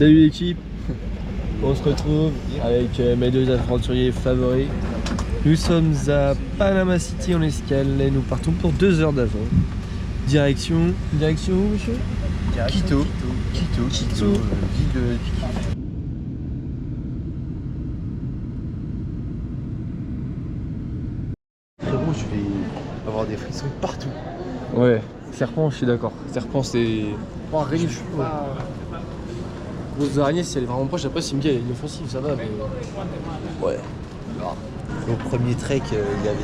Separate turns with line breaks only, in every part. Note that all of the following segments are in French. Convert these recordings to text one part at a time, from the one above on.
Salut l'équipe, on se retrouve avec mes deux aventuriers favoris. Nous sommes à Panama City en escale et nous partons pour 2 heures d'avion. Direction où monsieur?
Quito, ville de frérot, je vais avoir des frissons partout.
Ouais, serpent je suis d'accord. Serpent c'est...
Bon, araignée, je suis pas...
Grosse araignée si elle est vraiment proche, après si Miguel est inoffensive ça va mais... Ouais.
Au premier trek, il y avait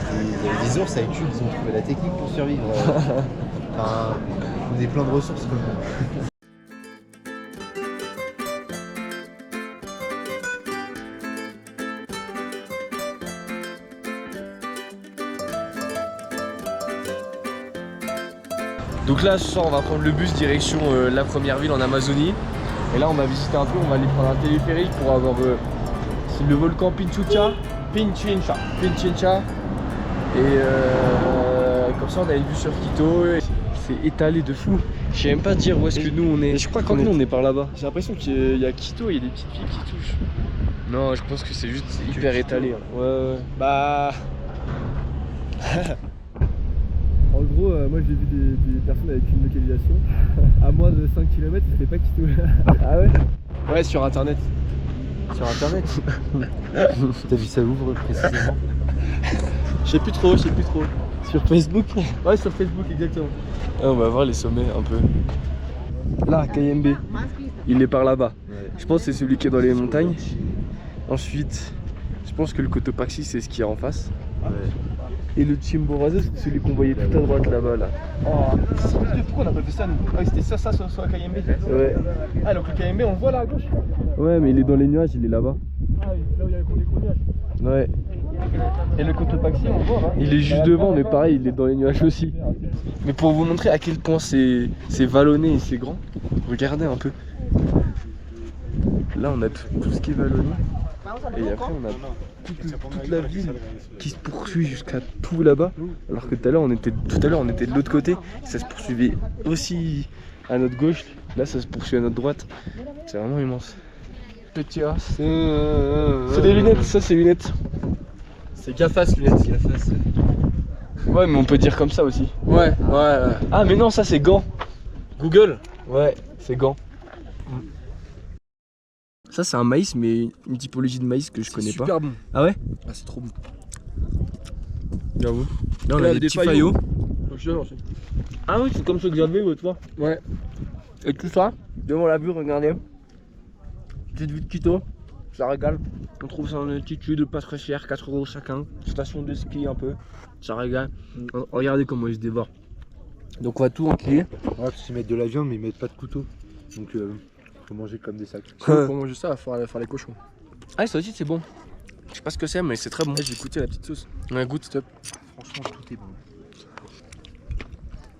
des ours avec eux, ils ont trouvé la technique pour survivre. Enfin, on est plein de ressources comme nous.
Donc là ce soir on va prendre le bus direction la première ville en Amazonie. Et là on va visiter un peu, on va aller prendre un téléphérique pour avoir le volcan Pichincha. Et comme ça on a une vue sur Quito. C'est étalé de fou. Je sais même pas dire où est-ce que nous on est. Je crois que nous on est par là-bas. J'ai l'impression qu'il y a Quito, il y a des petites villes qui touchent. Non je pense que c'est juste hyper étalé. Hein. Ouais. Bah... En gros, moi j'ai vu des personnes avec une localisation à moins de 5 km, c'était pas Quito. Ah ouais? Ouais, sur internet.
Sur internet. T'as vu ça ouvre précisément?
Je sais plus trop. Sur Facebook? Ouais, sur Facebook, exactement. Ah, on va voir les sommets un peu. Là, Cayembe. Il est par là-bas. Ouais. Je pense que c'est celui qui est dans les montagnes. Ensuite, je pense que le Cotopaxi, c'est ce qui est en face. Ouais. Et le Chimborazo, c'est celui qu'on voyait tout à droite là-bas. Là. Oh, pourquoi on a pas fait ça nous? Ah, c'était ça sur Cayembe. Ouais. Ah, donc le Cayembe, on le voit là à gauche? Ouais, mais il est dans les nuages, il est là-bas. Ah, là où il y a les gros nuages. Ouais. Et le Cotopaxi, on le voit là. Il est juste devant, mais pareil, il est dans les nuages aussi. Mais pour vous montrer à quel point c'est vallonné et c'est grand, regardez un peu. Là, on a tout ce qui est vallonné. Et après on a toute la ville qui se poursuit jusqu'à tout là-bas. Alors que tout à l'heure on était de l'autre côté. Ça se poursuivait aussi à notre gauche. Là ça se poursuit à notre droite. C'est vraiment immense. Petit A, c'est des lunettes, ça c'est lunettes. C'est GAFAS lunettes. GAFAS. Ouais mais on peut dire comme ça aussi. Ouais. Ah mais non ça c'est gants. Google. Ouais c'est gants. Ça c'est un maïs mais une typologie de maïs que je connais pas. C'est super bon. Ah ouais? Ah c'est trop bon. J'avoue. Là on a des petits faillots. Ah oui c'est comme ceux que j'avais l'autre fois. Ouais. Et tout ça, devant la vue, regardez. Petite vue de Quito, ça régale. On trouve ça en altitude, pas très cher, 4 € chacun. Station de ski un peu, ça régale. Regardez comment ils se dévorent. Donc on va tout enquiller.
Ouais parce qu'ils mettent de la viande mais ils mettent pas de couteau. Donc faut manger comme des sacs.
Pour manger ça, il va faire les cochons. Ah ça aussi c'est bon. Je sais pas ce que c'est mais c'est très bon. J'ai goûté la petite sauce. Ouais goûte stop.
Franchement tout est bon.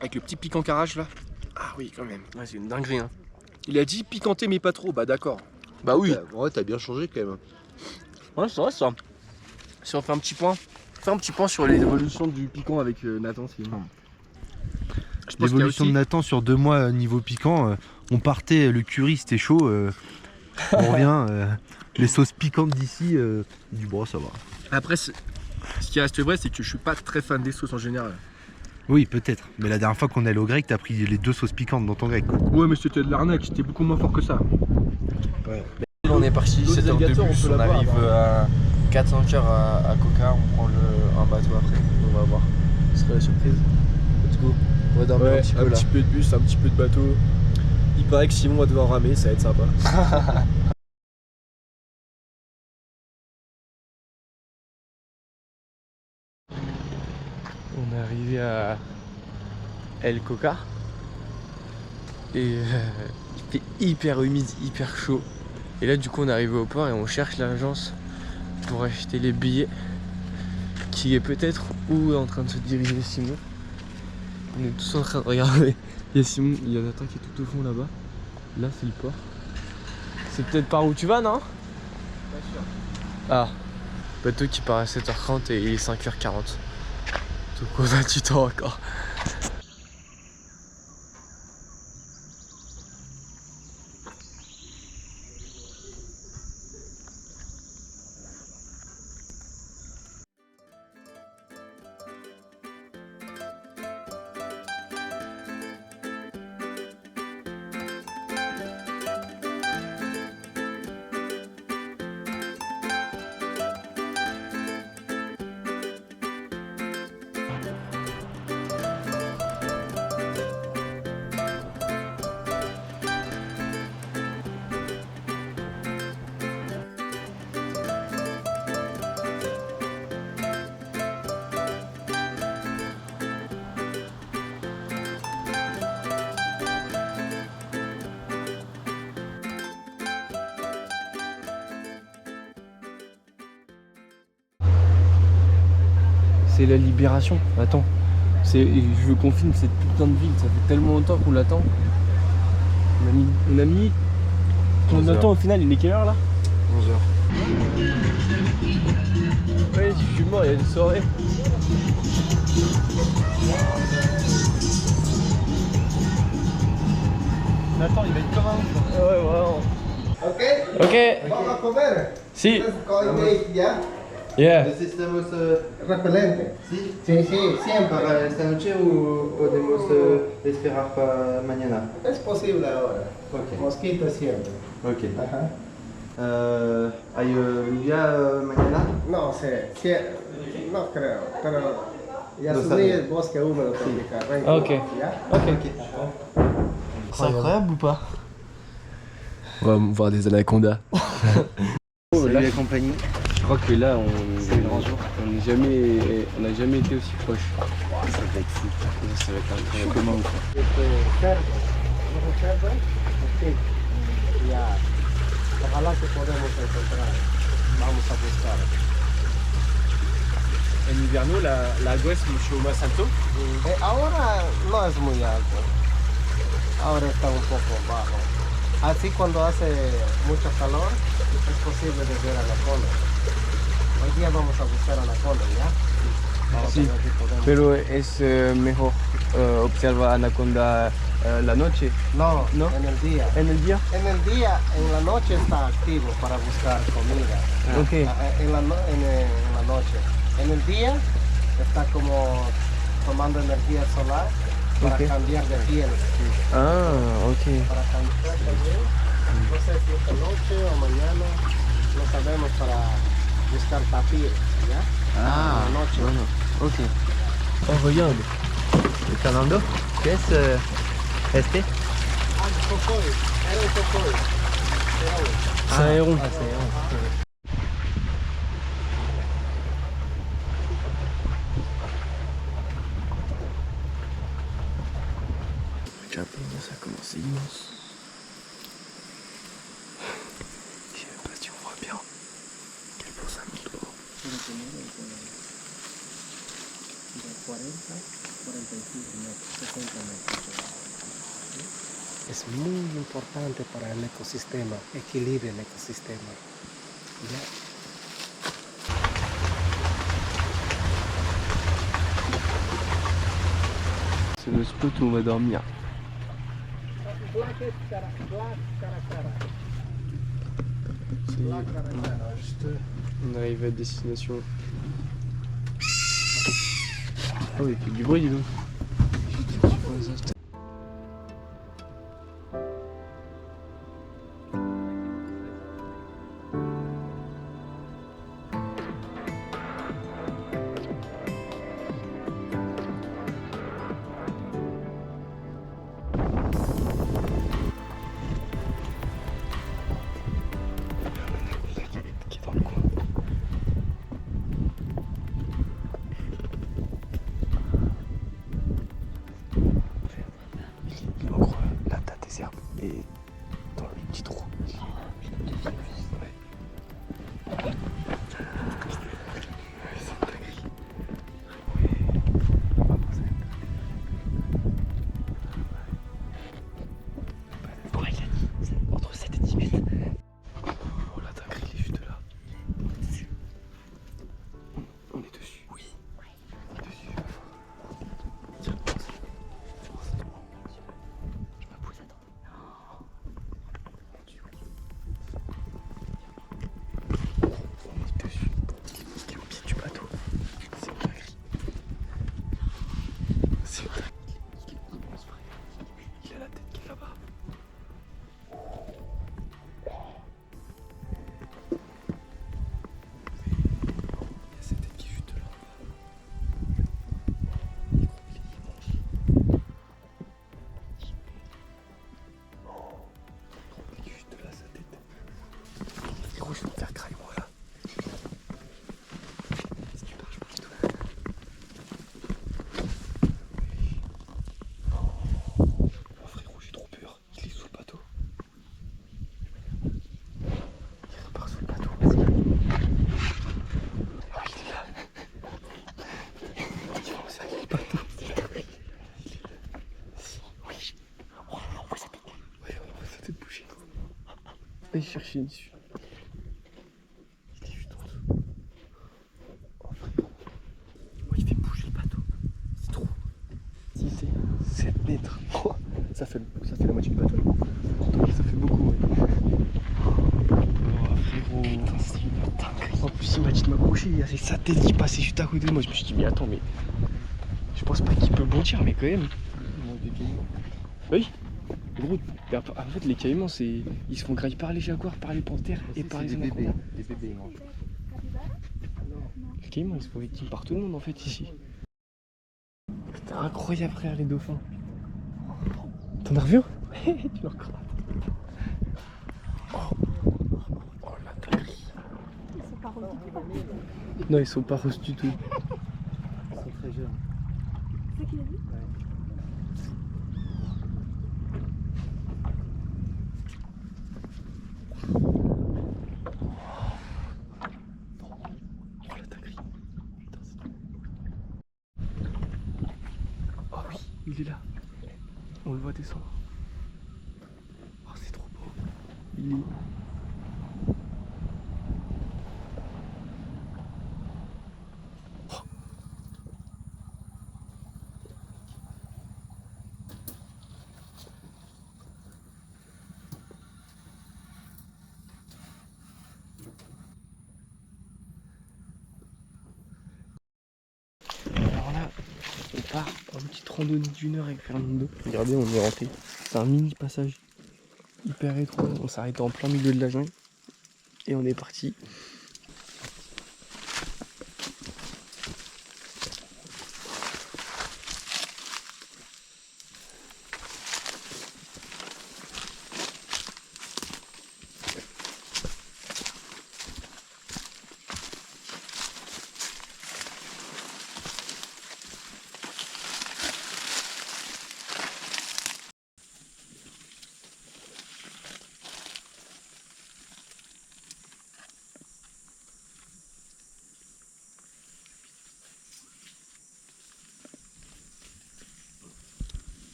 Avec le petit piquant carrage là. Ah oui quand même. Ouais c'est une dinguerie hein. Il a dit piquanté mais pas trop, bah d'accord. Bah oui.
Ouais t'as bien changé quand même.
Ouais c'est vrai ça. Si on fait un petit point sur les évolutions du piquant avec Nathan sinon.
L'évolution de Nathan sur 2 mois niveau piquant, on partait, le curry c'était chaud, on revient, les sauces piquantes d'ici, du bras ça va.
Après ce qui reste vrai c'est que je suis pas très fan des sauces en général.
Oui peut-être, mais la dernière fois qu'on est allé au grec t'as pris les 2 sauces piquantes dans ton grec quoi.
Ouais mais c'était de l'arnaque, j'étais beaucoup moins fort que ça. Ouais. On est parti, 7 heures de bus, on arrive à 4-5 heures à Coca, on prend un bateau après, on va voir. Ce serait la surprise. Let's go. On va dormir un petit peu de bus, un petit peu de bateau. Il paraît que Simon va devoir ramer, ça va être sympa. On est arrivé à El Coca. Et il fait hyper humide, hyper chaud. Et là du coup on est arrivé au port et on cherche l'agence pour acheter les billets. Qui est peut-être où est en train de se diriger Simon. On est tous en train de regarder. Il y a Simon, il y a Nathan qui est tout au fond là-bas. Là c'est le port. C'est peut-être par où tu vas non? Pas sûr. Ah, bateau qui part à 7h30 et il est 5h40. Donc on a du temps encore. C'est la libération. Attends. Je veux qu'on filme cette putain de ville. Ça fait tellement longtemps qu'on l'attend. On a mis. On attend au final, il est quelle heure là?
11h.
Ouais, je suis mort, il y a une soirée. Attends, il va être comme un. Ouais, vraiment. Ok.
Vamos a comer.
Si.
Colgate, ¿ya?
Yeah.
¿Necesitamos
Repelente.
sí,
Sí, sí, siempre.
para esta noche o podemos esperar para mañana?
Es posible ahora.
Ok.
Mosquito siempre.
Ok.
Ajá.
¿Hay lluvia mañana?
No sé, no creo, pero ya
No
subí
sabía.
el bosque húmedo tropical. Ven,
Ok.
¿ya?
Ok.
C'est incroyable ou pas?
On va voir des anacondas.
Salut la compagnie.
Je crois que là,
C'est le grand jour.
on n'a jamais été aussi proche.
Ça va être fou.
Ça va être incroyable.
Comment ou pas?
Cerdo. ¿No es cerdo? Sí. Ya. Ojalá que podamos encontrar. Vamos a buscar.
En invierno, la agua es mucho más alto.
Ahora no es muy alto. Ahora está un poco bajo. Así cuando hace mucho calor es posible de ver anaconda. Hoy día vamos a buscar anaconda, ¿ya? Vamos
Sí.
a ver si podemos.
Pero es mejor observar anaconda la noche.
No,
¿No?
en el día.
En el día.
En el día, en la noche está activo para buscar comida.
Ok.
En la noche. En el día está como tomando energía solar para
Ok.
cambiar de piel.
Ah, ok.
Para cambiar de piel. No sé si esta noche o mañana, no sabemos, para buscar tapir, ¿ya?
Ah,
En la noche.
bueno. Ok.
Oh, regarde.
Fernando, ¿qué es este?
Ah, cocoy. Era un cocoy.
C'est un héron.
Ah, c'est un.
Japon, ça commence immense. Je sais même pas si on voit bien. Quel beau ça monte dehors.
Es muy importante para el ecosistema, equilibra el ecosistema. ¿Ya?
C'est le spot où on va dormir. On arrive à destination. Oh, il fait du bruit, dis donc. Qui est dans le coin. En gros, là t'as des herbes et dans le petit trou. Ouais. C'est une dinguerie. Oui. On va poser. Ouais, il a dit, c'est entre 7 et 10 mètres. Oh la dinguerie, il est juste là. On est dessus. Oui. On est dessus. Tiens, pense. Je me pousse, attends. Allez chercher une issue. Il est juste en dessous. Oh frérot. Oh, il fait bouger le bateau. C'est trop. Si c'est 7 mètres. Oh, ça fait la moitié du bateau. Ça fait beaucoup, ouais. Oh frérot. Putain, c'est une dinguerie. En plus, il m'a dit de m'approcher. Il y avait sa tête qui passait juste à côté de moi. Je me suis dit, mais attends, mais. Je pense pas qu'il peut bondir, mais quand même. Oui. Gros, en fait, les caïmans, ils se font grailler par les jaguars, par les panthères et par les anacondas.
Des bébés, ils mangent.
Les caïmans, ils se font victimes par tout le monde en fait ici. C'était incroyable, frère, les dauphins. T'en as revu un? Tu leur crois. Oh la dinguerie.
Ils sont pas roses du tout.
Non, ils sont pas roses du tout.
Ils sont très jeunes.
C'est qui l'a dit?
Oh la dinguerie. Putain, c'est trop. Oh oui, il est là. On le voit descendre. Oh, c'est trop beau. Il est. Alors là, on part en petite randonnée d'1 heure avec Fernando. Regardez, on est rentré. C'est un mini passage hyper étroit. On s'est arrêté en plein milieu de la jungle. Et on est parti.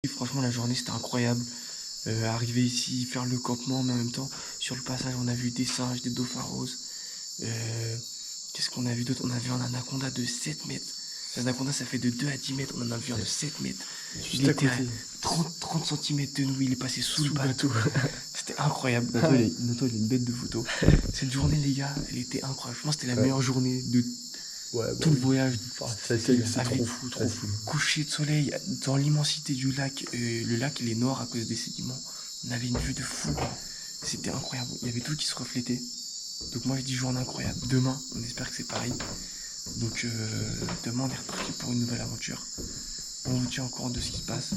Franchement, la journée c'était incroyable. Arriver ici, faire le campement, mais en même temps, sur le passage, on a vu des singes, des dauphins roses. Qu'est-ce qu'on a vu d'autre? On a vu un anaconda de 7 mètres. L'anaconda, ça fait de 2 à 10 mètres. On en a vu un de 7 mètres. Il était à 30 cm de nous. Il est passé sous le bateau. C'était incroyable. Noto, il est une bête de photo. Cette journée, les gars, elle était incroyable. Je pense que c'était la meilleure journée de tout le voyage.
C'est trop fou, trop fou.
Coucher de soleil dans l'immensité du lac. Le lac, il est noir à cause des sédiments. On avait une vue de fou. C'était incroyable. Il y avait tout qui se reflétait. Donc moi, je dis journée incroyable. Demain, on espère que c'est pareil. Donc demain, on est reparti pour une nouvelle aventure. On vous tient au courant de ce qui se passe.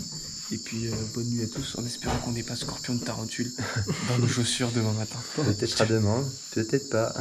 Et puis bonne nuit à tous, en espérant qu'on n'ait pas scorpion de tarentule dans nos chaussures demain matin.
Peut-être à demain, peut-être pas.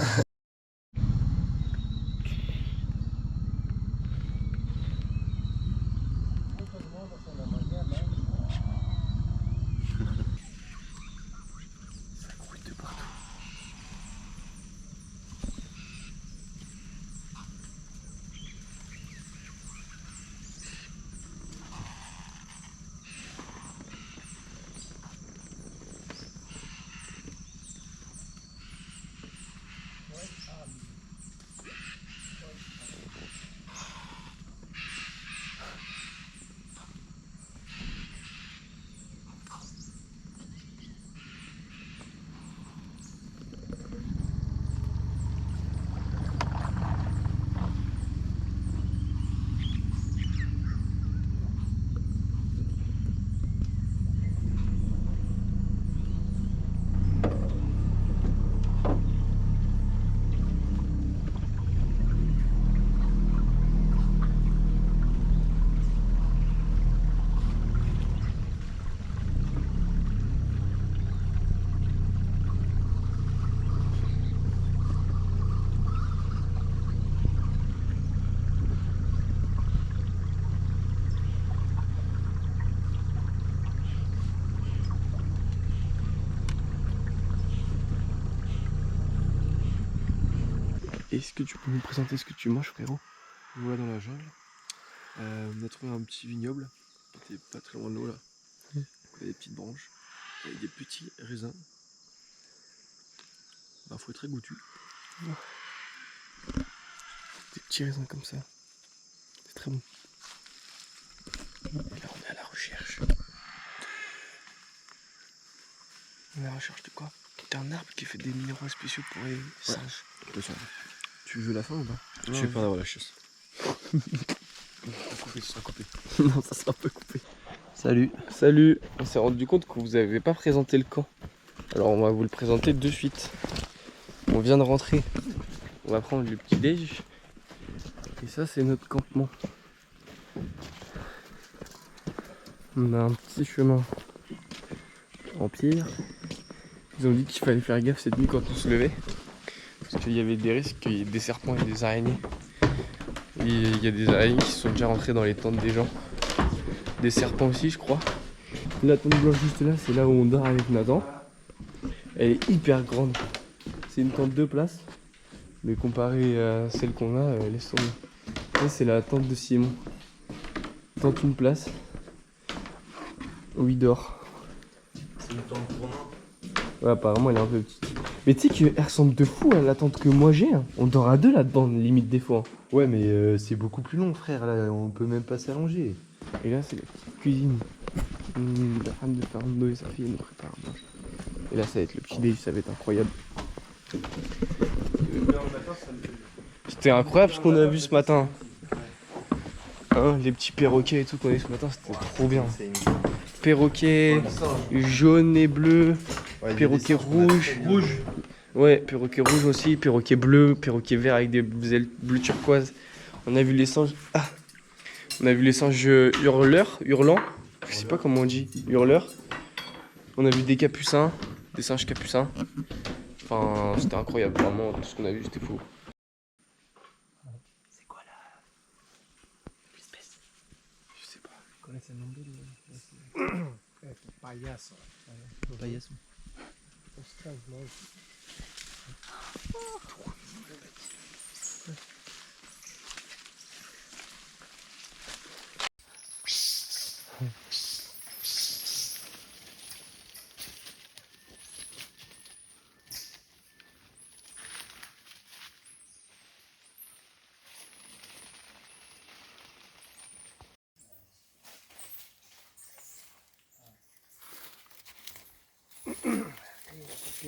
Est-ce que tu peux nous présenter ce que tu manges, frérot?
Voilà, dans la jungle. On a trouvé un petit vignoble qui était pas très loin de l'eau là. Il y a des petites branches avec des petits raisins. Un fruit très goûtu.
Des petits raisins comme ça. C'est très bon. Et là, on est à la recherche. On est à la recherche de quoi? D'un arbre qui fait des minéraux spéciaux pour les singes.
Tu veux la fin ou pas? Je suis pas d'avoir la chasse. Ça sera coupé.
Non, ça sera pas coupé.
Salut.
Salut. On s'est rendu compte que vous avez pas présenté le camp. Alors on va vous le présenter de suite. On vient de rentrer. On va prendre le petit déj. Et ça c'est notre campement. On a un petit chemin en pierre. Ils ont dit qu'il fallait faire gaffe cette nuit quand on se levait. Parce qu'il y avait des risques qu'il y ait des serpents et des araignées. Et il y a des araignées qui sont déjà rentrées dans les tentes des gens. Des serpents aussi je crois. La tente blanche juste là, c'est là où on dort avec Nathan. Elle est hyper grande. C'est une tente 2 places. Mais comparée à celle qu'on a, laisse tomber. Là c'est la tente de Simon. Tente 1 place. Où il dort.
C'est une tente pour moi.
Ouais, apparemment elle est un peu petite. Mais tu sais qu'elle ressemble de fou à la tente que moi j'ai. Hein. On dort à 2 là-dedans, limite des fois.
Ouais, mais c'est beaucoup plus long, frère. Là, on peut même pas s'allonger.
Et là c'est la petite cuisine. La femme de Fernando et sa fille nous préparent à manger. Et là ça va être le petit déj, ça va être incroyable. C'était incroyable ce qu'on a vu ce matin. Hein, les petits perroquets et tout qu'on a vu ce matin, c'était trop bien. Perroquet jaune et bleu,
Ouais,
perroquet rouge. Ouais, perroquet rouge aussi, perroquet bleu, perroquet vert avec des ailes bleu turquoise. On a vu les singes. Ah, on a vu les singes hurlants. Je sais pas comment on dit, hurleurs. On a vu des capucins, des singes capucins. Enfin, c'était incroyable, vraiment, tout ce qu'on a vu, c'était fou. C'est quoi l'espèce? Je sais pas.
¿Conoces el nombre? Payaso.
Payaso.
Ostras, no.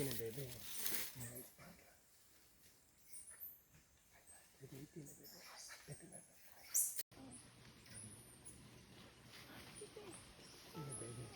tiene bebé en la espalda. Ahí tiene bebé. Tiene bebé.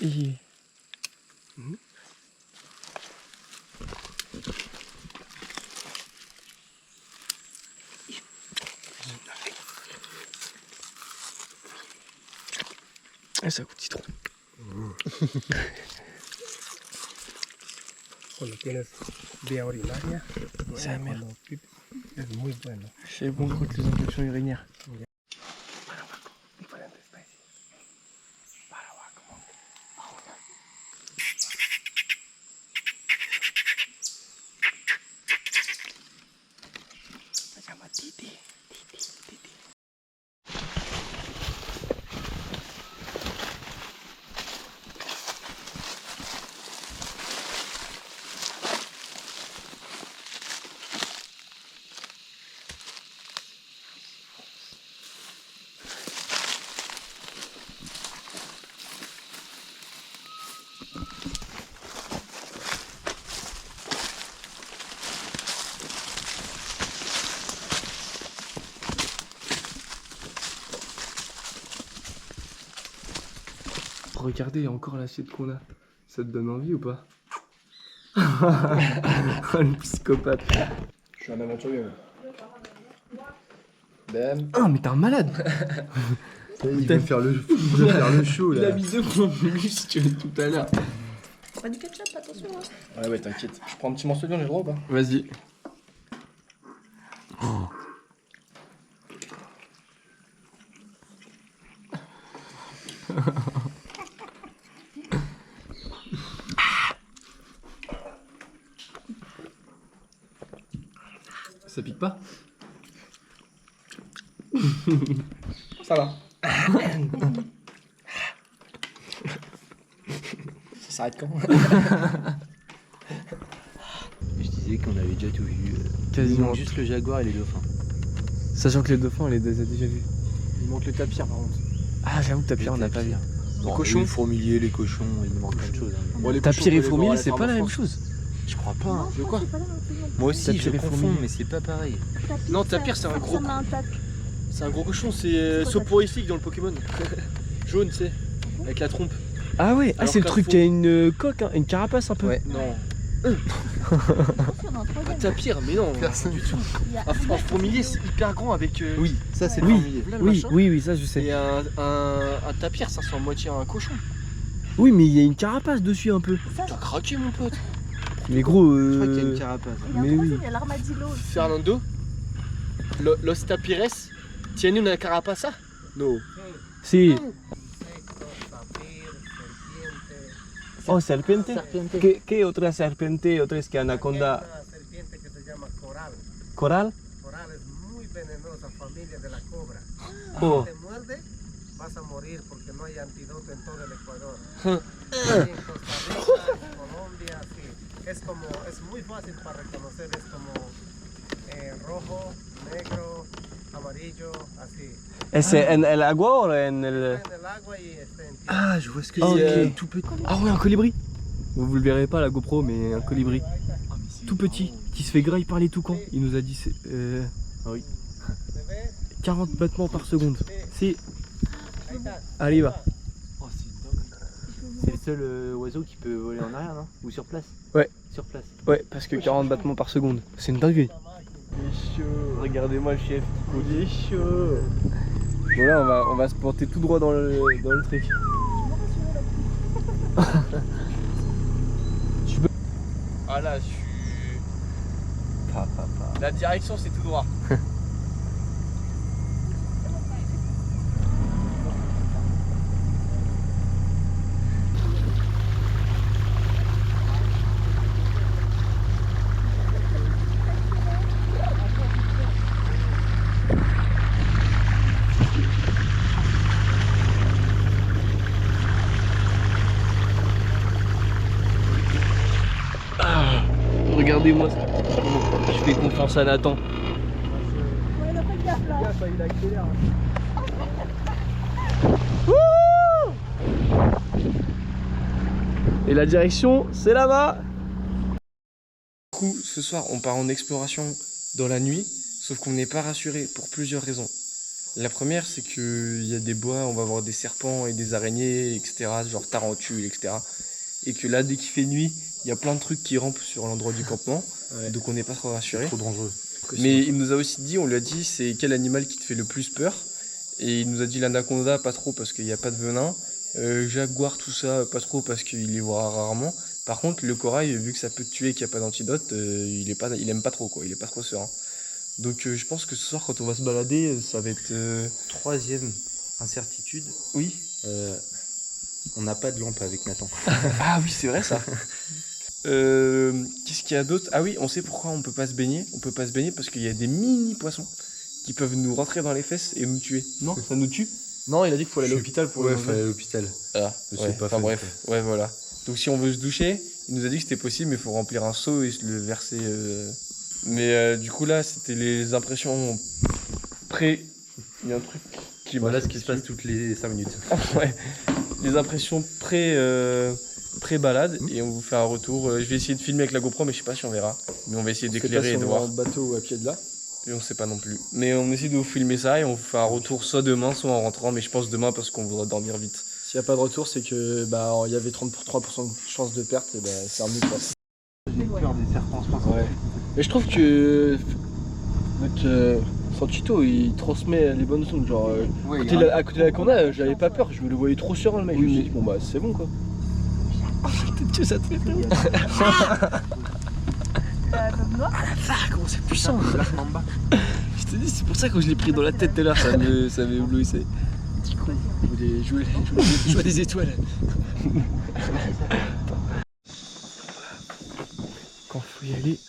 Et... Ah, ça goûte citron.
Cuando tienes vía urinaria,
Esa mierda.
es muy bueno.
C'est bon contre les infections urinaires.
Diferentes especies. Se llama Titi.
Regardez encore l'assiette qu'on a. Ça te donne envie ou pas? Le psychopathe.
Je suis un aventurier. Bam.
Ah mais t'es un malade.
Il veut faire le show
Il
là.
a mis 2 points de plus que tout à l'heure.
Pas du ketchup, attention. Hein.
Ouais, t'inquiète. Je prends un petit morceau de viande, j'ai le droit ou pas?
Vas-y. Ça pique pas?
Ça va. Ça s'arrête quand?
Je disais qu'on avait déjà tout vu. Il
Quasiment.
manque juste le jaguar et les dauphins.
Sachant que les dauphins, on les a déjà vus.
Il manque le tapir par contre.
Ah j'avoue que tapir on n'a pas vu.
Bon,
cochons.
Les fourmiliers, les cochons, il manque plein de choses. Hein.
Bon, les
Tapir
cochons,
et
on peut les
fourmis,
voir à
c'est pas la même
France.
chose.
Je crois pas. Hein.
De quoi?
C'est pas la même chose.
Moi aussi,
Tapir
je
et
confonds,
fourmis.
mais c'est pas pareil.
Non, tapir, c'est un gros
Ça un tapir.
C'est un gros cochon, c'est
C'est quoi,
soporifique dans le Pokémon. Jaune, tu sais, avec la trompe.
Ah ouais,
Alors
c'est le
qu'un
truc
faux-
qui a une coque, hein, une carapace un peu.
Ouais.
Non,
Attention, on est en
un
troisième.
tapir, mais non,
Personne.
du tout.
Il y a-
Un fourmilier, c'est hyper grand avec.
Oui,
Ça, c'est le
Oui.
fourmilier.
Là, le
oui,
machin.
oui, ça je sais.
Et un tapir, ça ressemble à moitié à un cochon.
Oui, mais il y a une carapace dessus un peu.
Ça,
T'as craqué, mon pote.
Mais gros,
Je crois qu'il y a une carapace.
il y a un
Mais oui.
troisième, il y a l'armadillo aussi.
Fernando, los tapires tienen una carapaza? No.
si.
Insectos, tapir, serpiente.
Oh, serpiente. ¿Qué otra serpiente? Otra es que
Hay
anaconda.
una serpiente que se llama coral.
Coral.
Coral es muy venenosa, familia de la cobra.
Oh.
Si te muerde, vas a morir porque no hay antídoto en todo el Ecuador. En Costa Rica, en Colombia, sí. Es muy fácil para reconocer, es como rojo, negro, amarillo, así.
C'est en el agua ou en el...
En el agua y está en tierra.
Ah, je vois ce que
Ah,
c'est.
ok.
Tout petit.
Ah ouais, un colibri. Vous le verrez pas à la GoPro, mais un colibri. Tout petit, qui se fait grailler par les toucans. Il nous a dit c'est... Ah oui. 40 battements par seconde. Si. Arriva.
Oh, c'est une dingue. C'est le seul oiseau qui peut voler en arrière, non? Ou sur place?
Ouais.
Sur place.
Ouais, parce que 40 battements par seconde. C'est une dinguerie. Il est chaud. Regardez-moi le chef. Il est chaud. Bon là, on va se porter tout droit dans le truc. Ah là, je suis... La direction, c'est tout droit. Regardez-moi ça. Je fais confiance à Nathan.
Ouais, là, fais gaffe là.
Il accélère. Et la direction, c'est là-bas. Du coup, ce soir, on part en exploration dans la nuit, sauf qu'on n'est pas rassuré pour plusieurs raisons. La première, c'est qu'il y a des bois, on va voir des serpents et des araignées, etc., genre tarentules, etc. Et que là, dès qu'il fait nuit, il y a plein de trucs qui rampent sur l'endroit du campement, donc on n'est pas trop rassuré.
Trop dangereux.
Mais il nous a aussi dit, on lui a dit, c'est quel animal qui te fait le plus peur? Et il nous a dit l'anaconda, pas trop parce qu'il n'y a pas de venin. Jaguar, tout ça, pas trop parce qu'il les voit rarement. Par contre, le corail, vu que ça peut te tuer et qu'il n'y a pas d'antidote, il aime pas trop, quoi. Il est pas trop serein. Donc je pense que ce soir, quand on va se balader, ça va être...
Troisième incertitude.
Oui.
On n'a pas de lampe avec Nathan.
Ah oui, c'est vrai ça. Qu'est-ce qu'il y a d'autre? Ah oui, on sait pourquoi on peut pas se baigner. On peut pas se baigner parce qu'il y a des mini poissons qui peuvent nous rentrer dans les fesses et nous tuer. Non, ça nous tue? Non, il a dit qu'il faut aller à l'hôpital pour
Ouais,
le
faut aller à l'hôpital.
Ah,
Mais
ouais.
c'est pas
Enfin
fait,
bref, ouais voilà. Donc si on veut se doucher, il nous a dit que c'était possible, mais il faut remplir un seau et se le verser. Mais du coup là, c'était les impressions pré. Il y a un truc qui m'a
Voilà ce
fait
qui se
dessus.
passe toutes les 5 minutes.
Ouais. Les impressions pré-balade et on vous fait un retour. Je vais essayer de filmer avec la GoPro, mais je sais pas si on verra. Mais on va essayer d'éclairer et de voir.
En bateau ou à pied de là.
Et on sait pas non plus. Mais on essaie de vous filmer ça et on vous fait un retour soit demain, soit en rentrant. Mais je pense demain parce qu'on voudra dormir vite.
S'il n'y a pas de retour, c'est que bah il y avait 33% de chance de perte, et bah c'est un but quoi.
J'ai peur des serpents, je pense.
Ouais. Et je trouve que notre Santito il transmet les bonnes ondes. Genre à côté de la Conda, j'avais pas peur, je me le voyais trop serein le mec. Je me suis dit bon bah c'est bon quoi.
Peut-être que ça te fait peur. Comment c'est puissant. Je te dis, c'est pour ça que je l'ai pris dans la tête tout à l'heure, ça m'éblouissait.
Je voulais jouer des étoiles.
Quand faut y aller.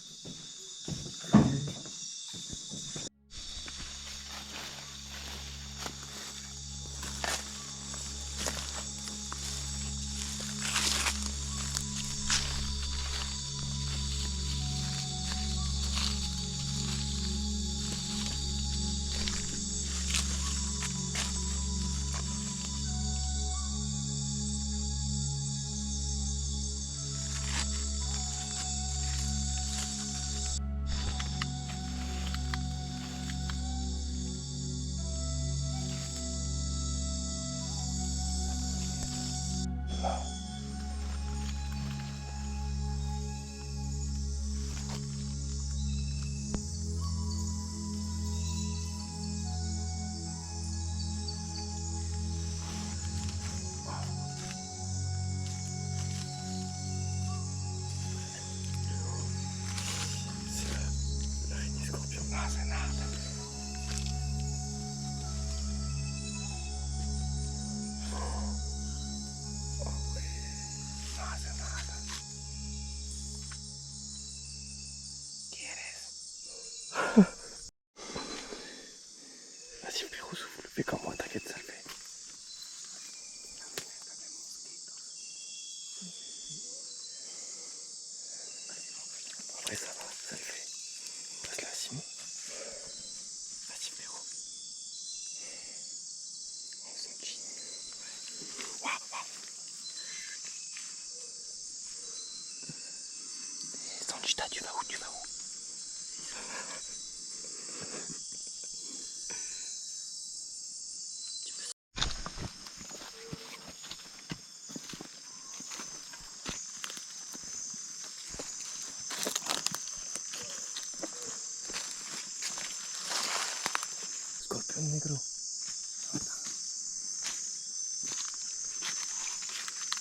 Scorpión negro.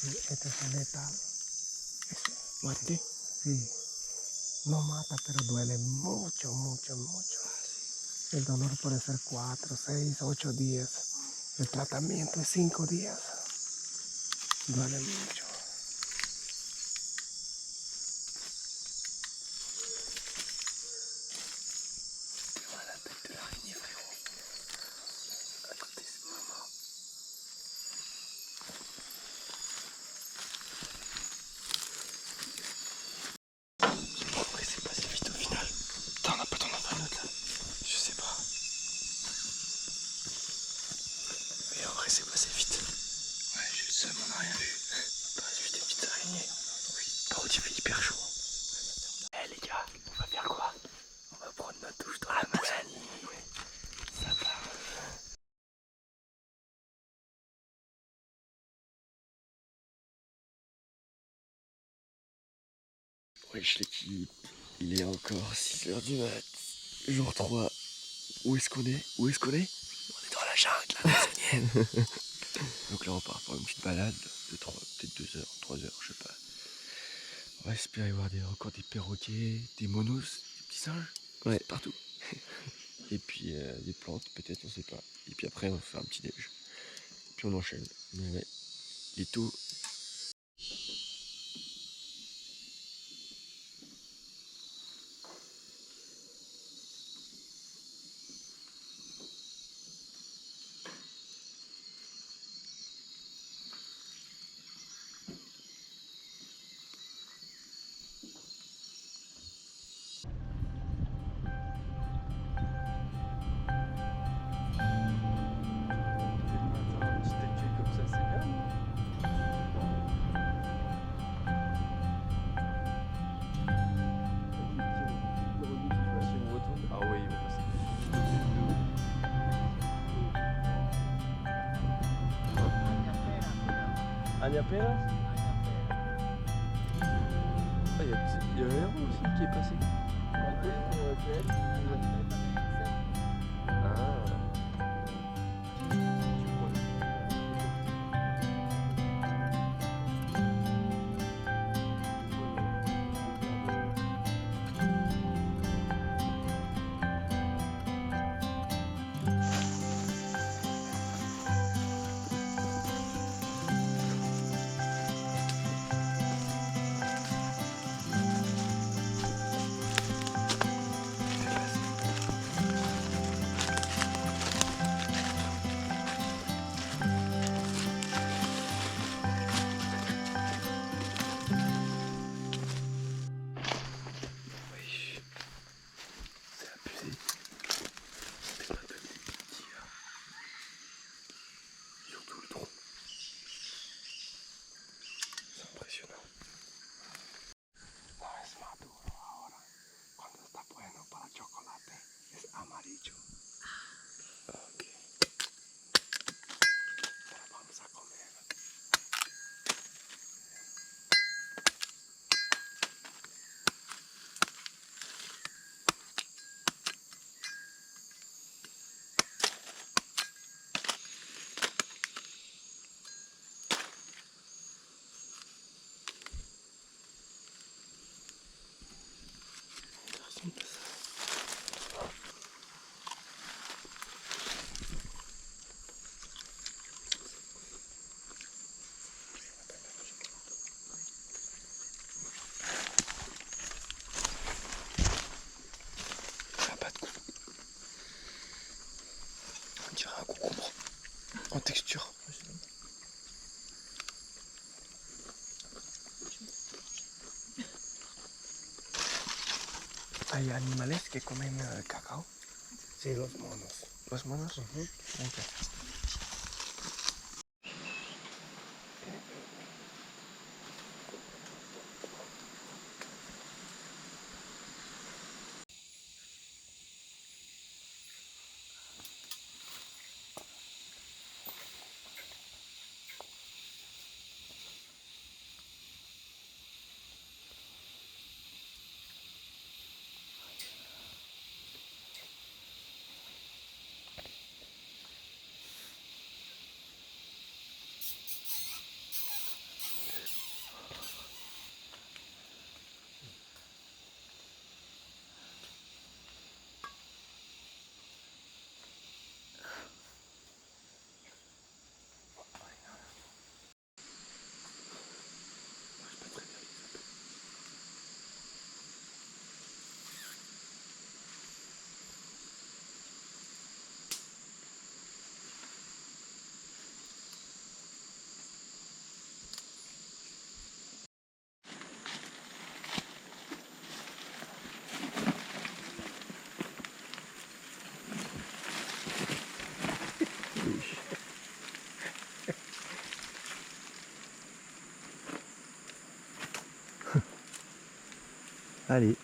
Sí, este es letal.
Mate.
Sí. No mata, pero duele mucho, mucho, mucho. El dolor puede ser 4, 6, 8 días. El tratamiento es 5 días. Duele mucho.
Pourquoi c'est passé vite au final? Putain, on a pas ton enfant là. Je sais pas. Mais en vrai, c'est passé vite. Ouais, j'ai le seum, on a rien vu. Pas vu des petites araignées. Oui. Par contre, il fait hyper chaud. Eh les gars, on va faire quoi? On va prendre notre douche dans l'Amazonie. Ouais. Ça part. Wesh l'équipe, il est encore 6h du mat, jour 3. Où est-ce qu'on est? On est dans la jungle amazonienne. Donc là on part pour une petite balade de peut-être 2 heures, 3 heures, je sais pas. On va espérer voir encore des perroquets, des monos, des petits singes, ouais, partout. Et puis des plantes peut-être, on sait pas. Et puis après on va faire un petit déj. Puis on enchaîne. Mais ouais, les taux. Agnapera. Ah, il y a un héros aussi qui est passé. Ah. On dirait un concombre en texture.
Hay animales que comen cacao. Sí, los monos.
¿Los monos? Ok.
Allez.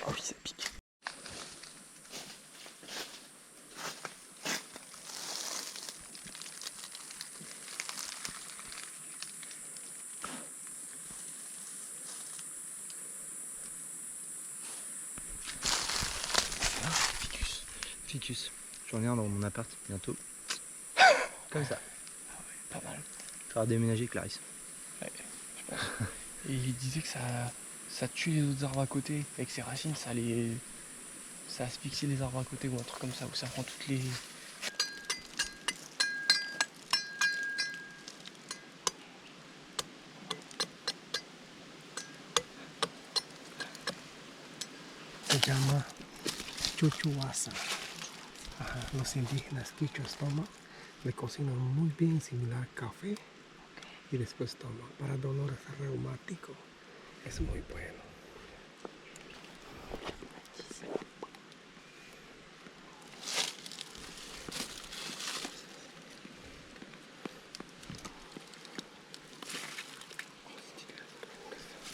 Oh oui, ça pique.
Ficus. J'en ai un dans mon appart bientôt. Comme ça.
Pas mal.
Tu vas déménager Clarisse.
Ouais, je pense. Et il disait que ça tue les autres arbres à côté. Avec ses racines, ça asphyxie les arbres à côté ou un truc comme ça, où ça prend toutes les.
Se llama chuchuasa. Ajá, los indígenas quichuas toman, le cocinan muy bien, similar al café, y después toman para dolores reumáticos. Es muy bueno.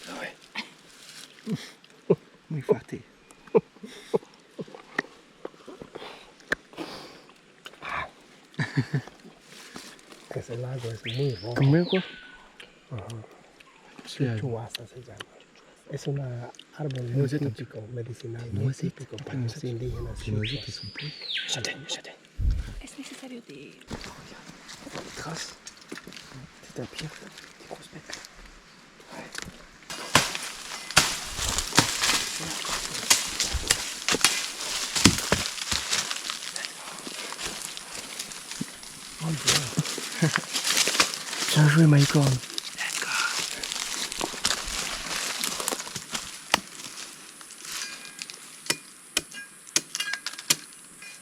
Ah ouais.
Muy fácil. Ese lago es muy rojo.
Combien quoi?
Chuchuasa se llama. Es un árbol muy típico, medicinal, muy típico para los indígenas.
Noisettes sont pleines.
Châtaigne.
Es necesario de...
Trace. C'est un pierre, ça. Des grosses bêtes. Bien joué, Mycorn.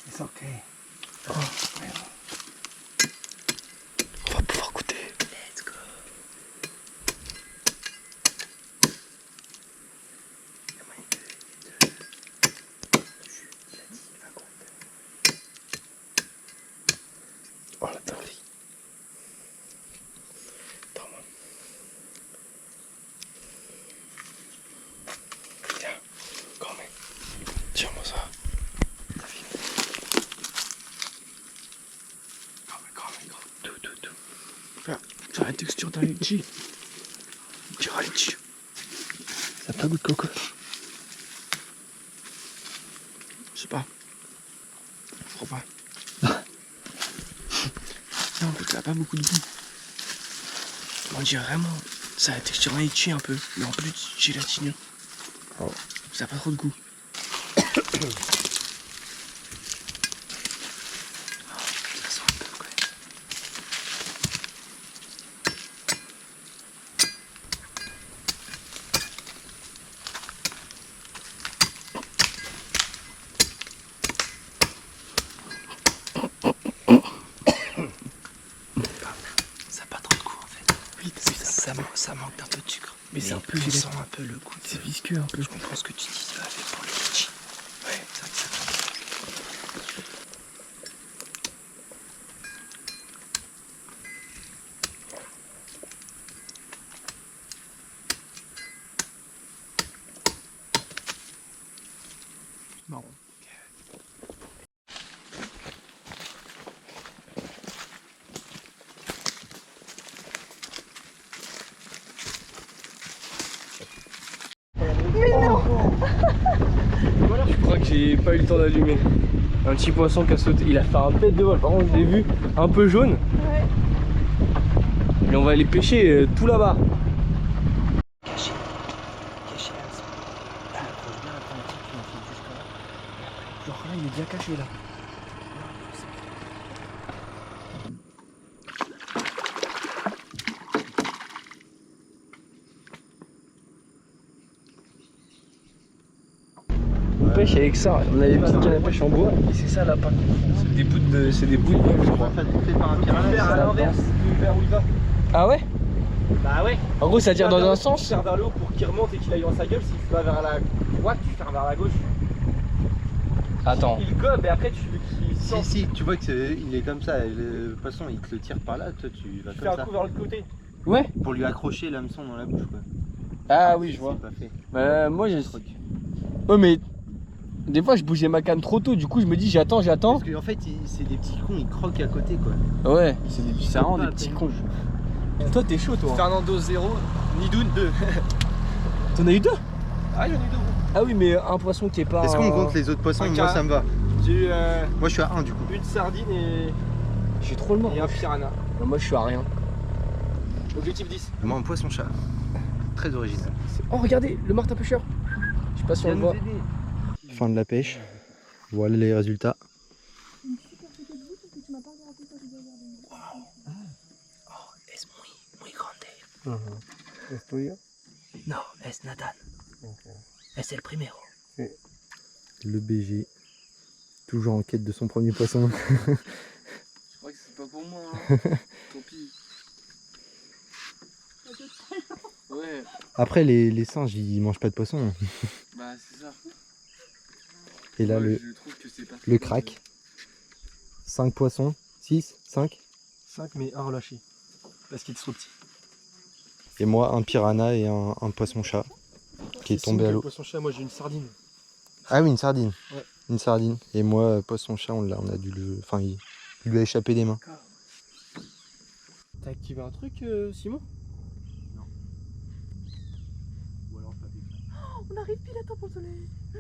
Es okay.
On va pouvoir goûter. Let's go. Oh la dinguerie. Attends-moi. Tiens, quand même. Tiens-moi ça. T'as fini. Tout. Ça a la texture d'un litchi. On dirait un litchi. Ça a pas goût de coco. Je sais pas. Je crois pas. Non, en fait, ça a pas beaucoup de goût. On dirait vraiment. Ça a la texture d'un litchi un peu, mais en plus gélatineux. Oh. Ça a pas trop de goût. Ça sent un peu quand même. Ça a pas trop de goût en fait. Oui, ça manque d'un peu de sucre. Mais c'est un peu
tu
sens un peu le goût.
C'est visqueux un peu.
Je comprends ce que tu dis, ça va faire pour le litchi. Ouais, ça. Marron.
Je crois que j'ai pas eu le temps d'allumer. Un petit poisson qui a sauté. Il a fait un bête de vol. Par contre, je l'ai vu un peu jaune.
Ouais.
Mais on va aller pêcher tout là-bas.
Caché là. Tu approches bien la première tu l'enfiles jusqu'à là.
Genre là, il est bien caché là.
pêche avec ça. On a des petites cannes à pêche en bois et c'est ça la patte. C'est des bouts de bœuf, je crois.
Fait par un piranha.
À l'inverse, vers où il va.
Ah ouais?
Bah ouais.
En gros, ça tire dans un
Tu
sens.
tires vers le haut pour qu'il remonte et qu'il aille dans sa gueule. Si tu vas vers la droite, tu tires vers la gauche.
Attends.
Il gobe et après tu il sort.
Si, tu vois qu'il est comme ça. Le poisson, il te le tire par là. Toi, tu vas
Tu fais
comme
un
ça.
coup vers l'autre côté.
Ouais.
Pour lui accrocher l'hameçon dans la bouche, quoi.
Ah oui, je vois.
C'est pas fait.
Moi j'ai. Ouais, mais des fois je bougeais ma canne trop tôt, du coup je me dis j'attends.
Parce qu'en fait, c'est des petits cons, ils croquent à côté, quoi.
Ouais, c'est vraiment des petits cons. Toi t'es chaud toi.
Fernando 0, Nidoun 2.
T'en as eu deux?
Ah, j'en ai eu 2.
Ah oui, mais un poisson qui est pas.
Est-ce qu'on compte les autres poissons?
un
Moi,
carré.
ça me va.
J'ai eu
Moi, je suis à 1 du coup.
une sardine et
J'ai trop le mort.
un piranha.
Moi je suis à rien.
Objectif 10.
Moi, un poisson-chat. Très original.
Oh regardez, le martin pêcheur. Je sais pas si on le voit.
Fin de la pêche. Voilà les résultats.
Es muy grande.
¿Es tuyo?
No, es Nathan. Es el primero.
Le BG. Toujours en quête de son premier poisson.
Je crois que c'est pas pour moi. Tant pis. Ouais,
Après, les singes, ils mangent pas de poisson.
bah c'est ça.
Et là,
Moi, je trouve que c'est pas
le crack. 5 poissons. 6, 5.
5 mais un relâché. Parce qu'il est trop petit.
Et moi, un piranha et un poisson-chat qui est tombé à l'eau.
Poisson chat, moi j'ai une sardine.
Ah oui, une sardine.
Ouais.
Une sardine. Et moi, poisson-chat, on a dû le. Enfin, il lui a échappé des mains.
T'as activé un truc, Simon?
Ou alors pas
On arrive pile à temps pour le soleil.
Oh,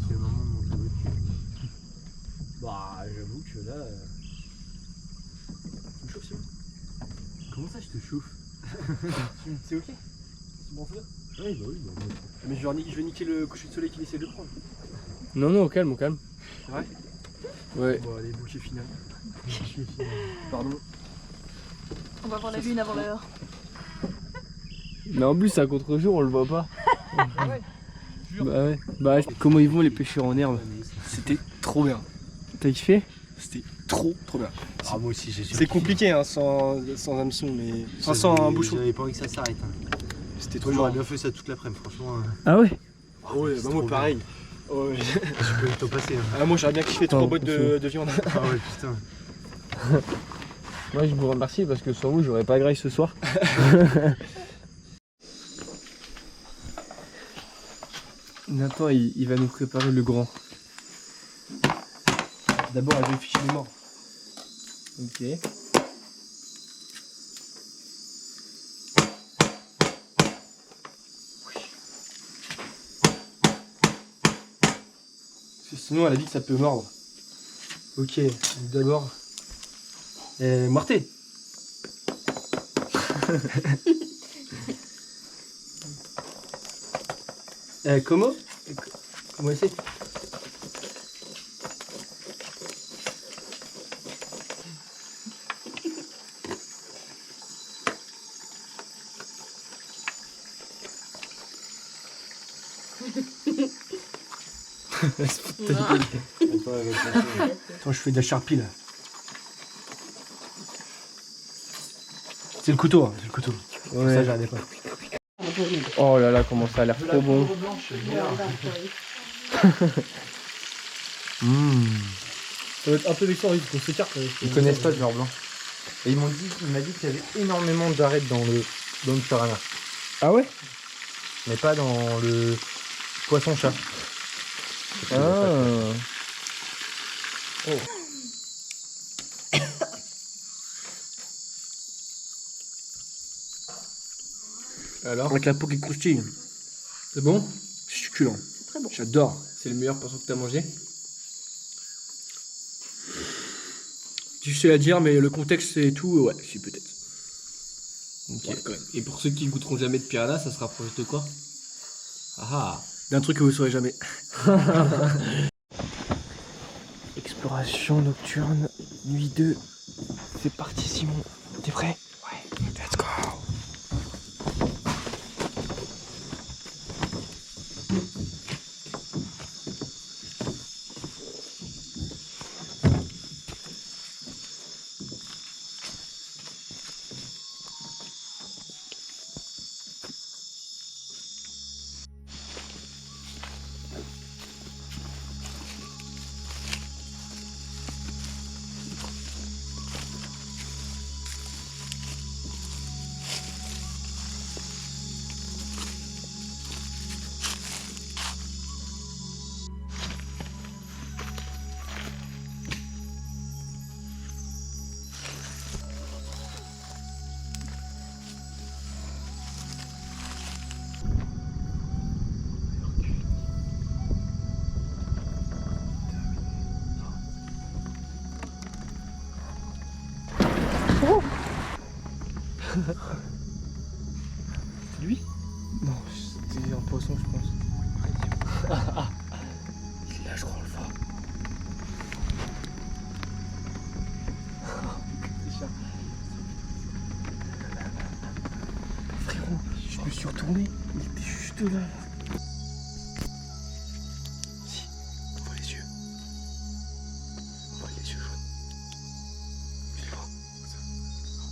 c'est le moment de monter votre cul.
Bah, j'avoue que là. Tu me chauffes, Simon?
Comment ça, je te chauffe?
C'est ok? C'est bon feu?
Oui, bah oui.
Mais je vais niquer le coucher de soleil qu'il essaie de prendre.
Non, non, au calme, au calme.
C'est vrai?
Ouais.
Bon, allez, bouquet final. Pardon.
On va voir la lune avant l'heure.
Mais en plus, à contre-jour, on le voit pas.
Ah ouais?
Bah ouais. Bah, comment ils vont les pêcheurs en herbe? C'était trop bien. T'as kiffé? C'était trop bien.
Ah, moi aussi, j'ai
C'est compliqué hein, sans hameçon, mais. Sans un bouchon.
J'avais pas envie que ça s'arrête.
C'était trop
Moi, j'aurais
bien.
bien fait ça toute l'après-midi, franchement.
Ah ouais?
Ah ouais,
C'est
bah moi
trop
pareil. Ouais.
Je peux t'en passer. Hein.
Ah, moi j'aurais bien kiffé 3 boîtes de viande.
Ah ouais, putain.
Moi, je vous remercie parce que sans vous, j'aurais pas graille ce soir. Nathan, il va nous préparer le grand.
D'abord, elle veut ficher les morts.
Ok.
Parce que sinon, elle a dit que ça peut mordre. Ok, d'abord. Morté. Comment? Comment c'est? Attends, je fais de la charpie là. C'est le couteau, hein, c'est le couteau.
Ouais.
Ça, j'arrivais pas.
Oh là là, comment ça a l'air trop bon.
Ça va être un peu vexant, oui, qu'on s'écarte.
Ils connaissent pas le genre blanc. Et il m'a dit qu'il y avait énormément d'arêtes dans le piranha.
Ah ouais?
Mais pas dans le poisson-chat.
Ah.
Alors avec la peau qui croustille. C'est bon? C'est succulent.
Très bon.
J'adore.
C'est le meilleur poisson que t'as mangé?
Difficile à dire, mais le contexte et tout, ouais, si peut-être.
Ok. Ouais, quand même. Et pour ceux qui goûteront jamais de piranha, ça se rapproche de quoi? Ah.
D'un truc que vous saurez jamais.
Exploration nocturne, nuit 2. C'est parti Simon. T'es prêt? Ouais. Let's go.
C'est lui?
Non, c'était un poisson, je pense. Il est là, je crois, on le voit. Frérot, je me suis retourné, il était juste là. Si, on voit les yeux. On voit les yeux jaunes. Il est loin.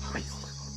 Ah oui, il est rentré dans l'eau.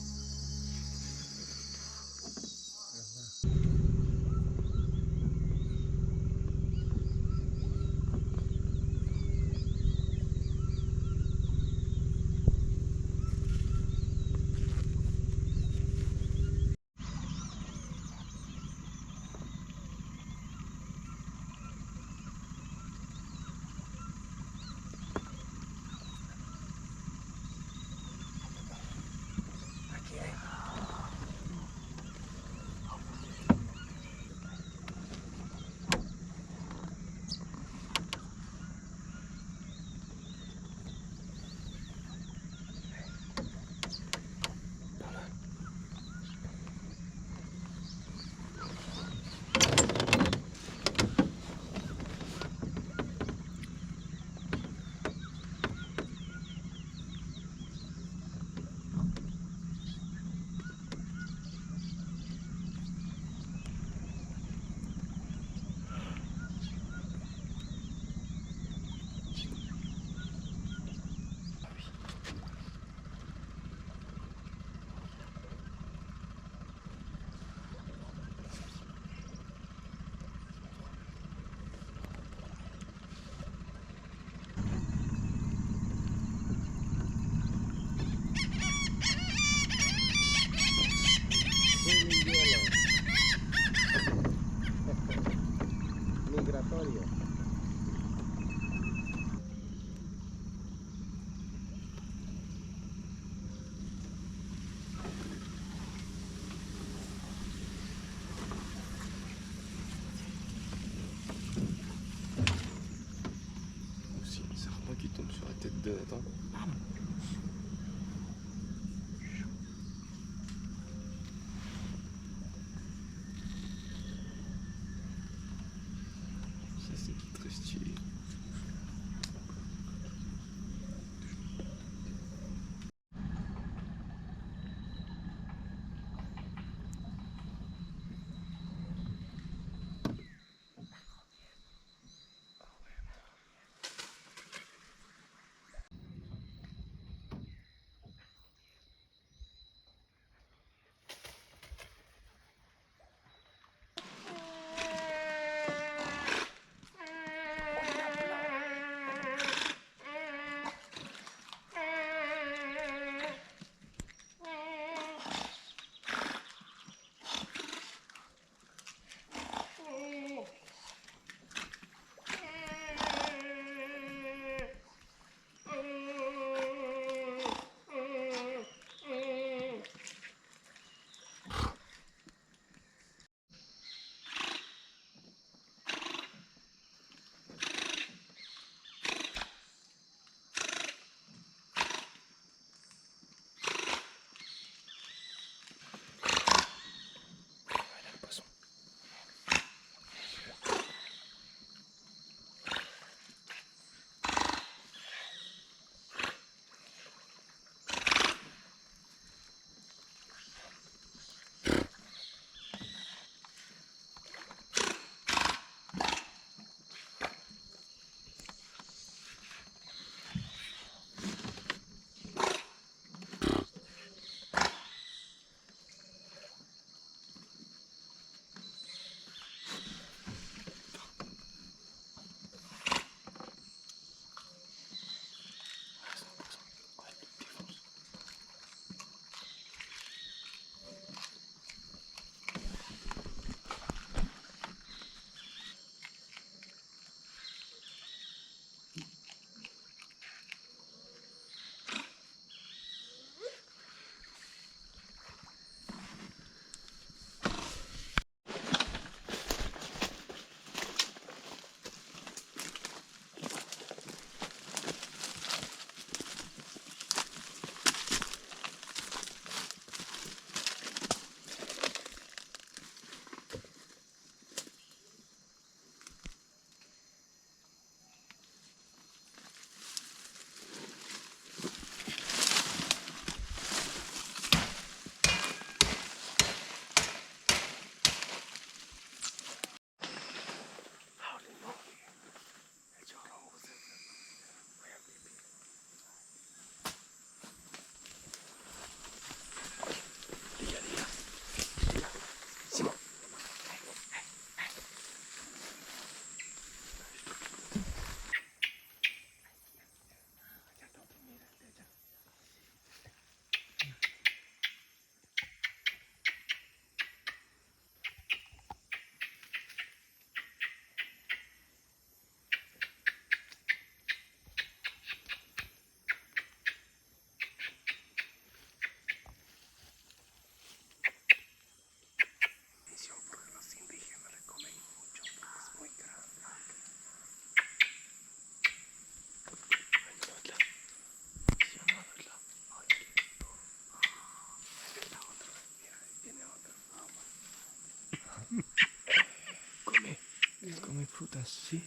Come frutas, sí.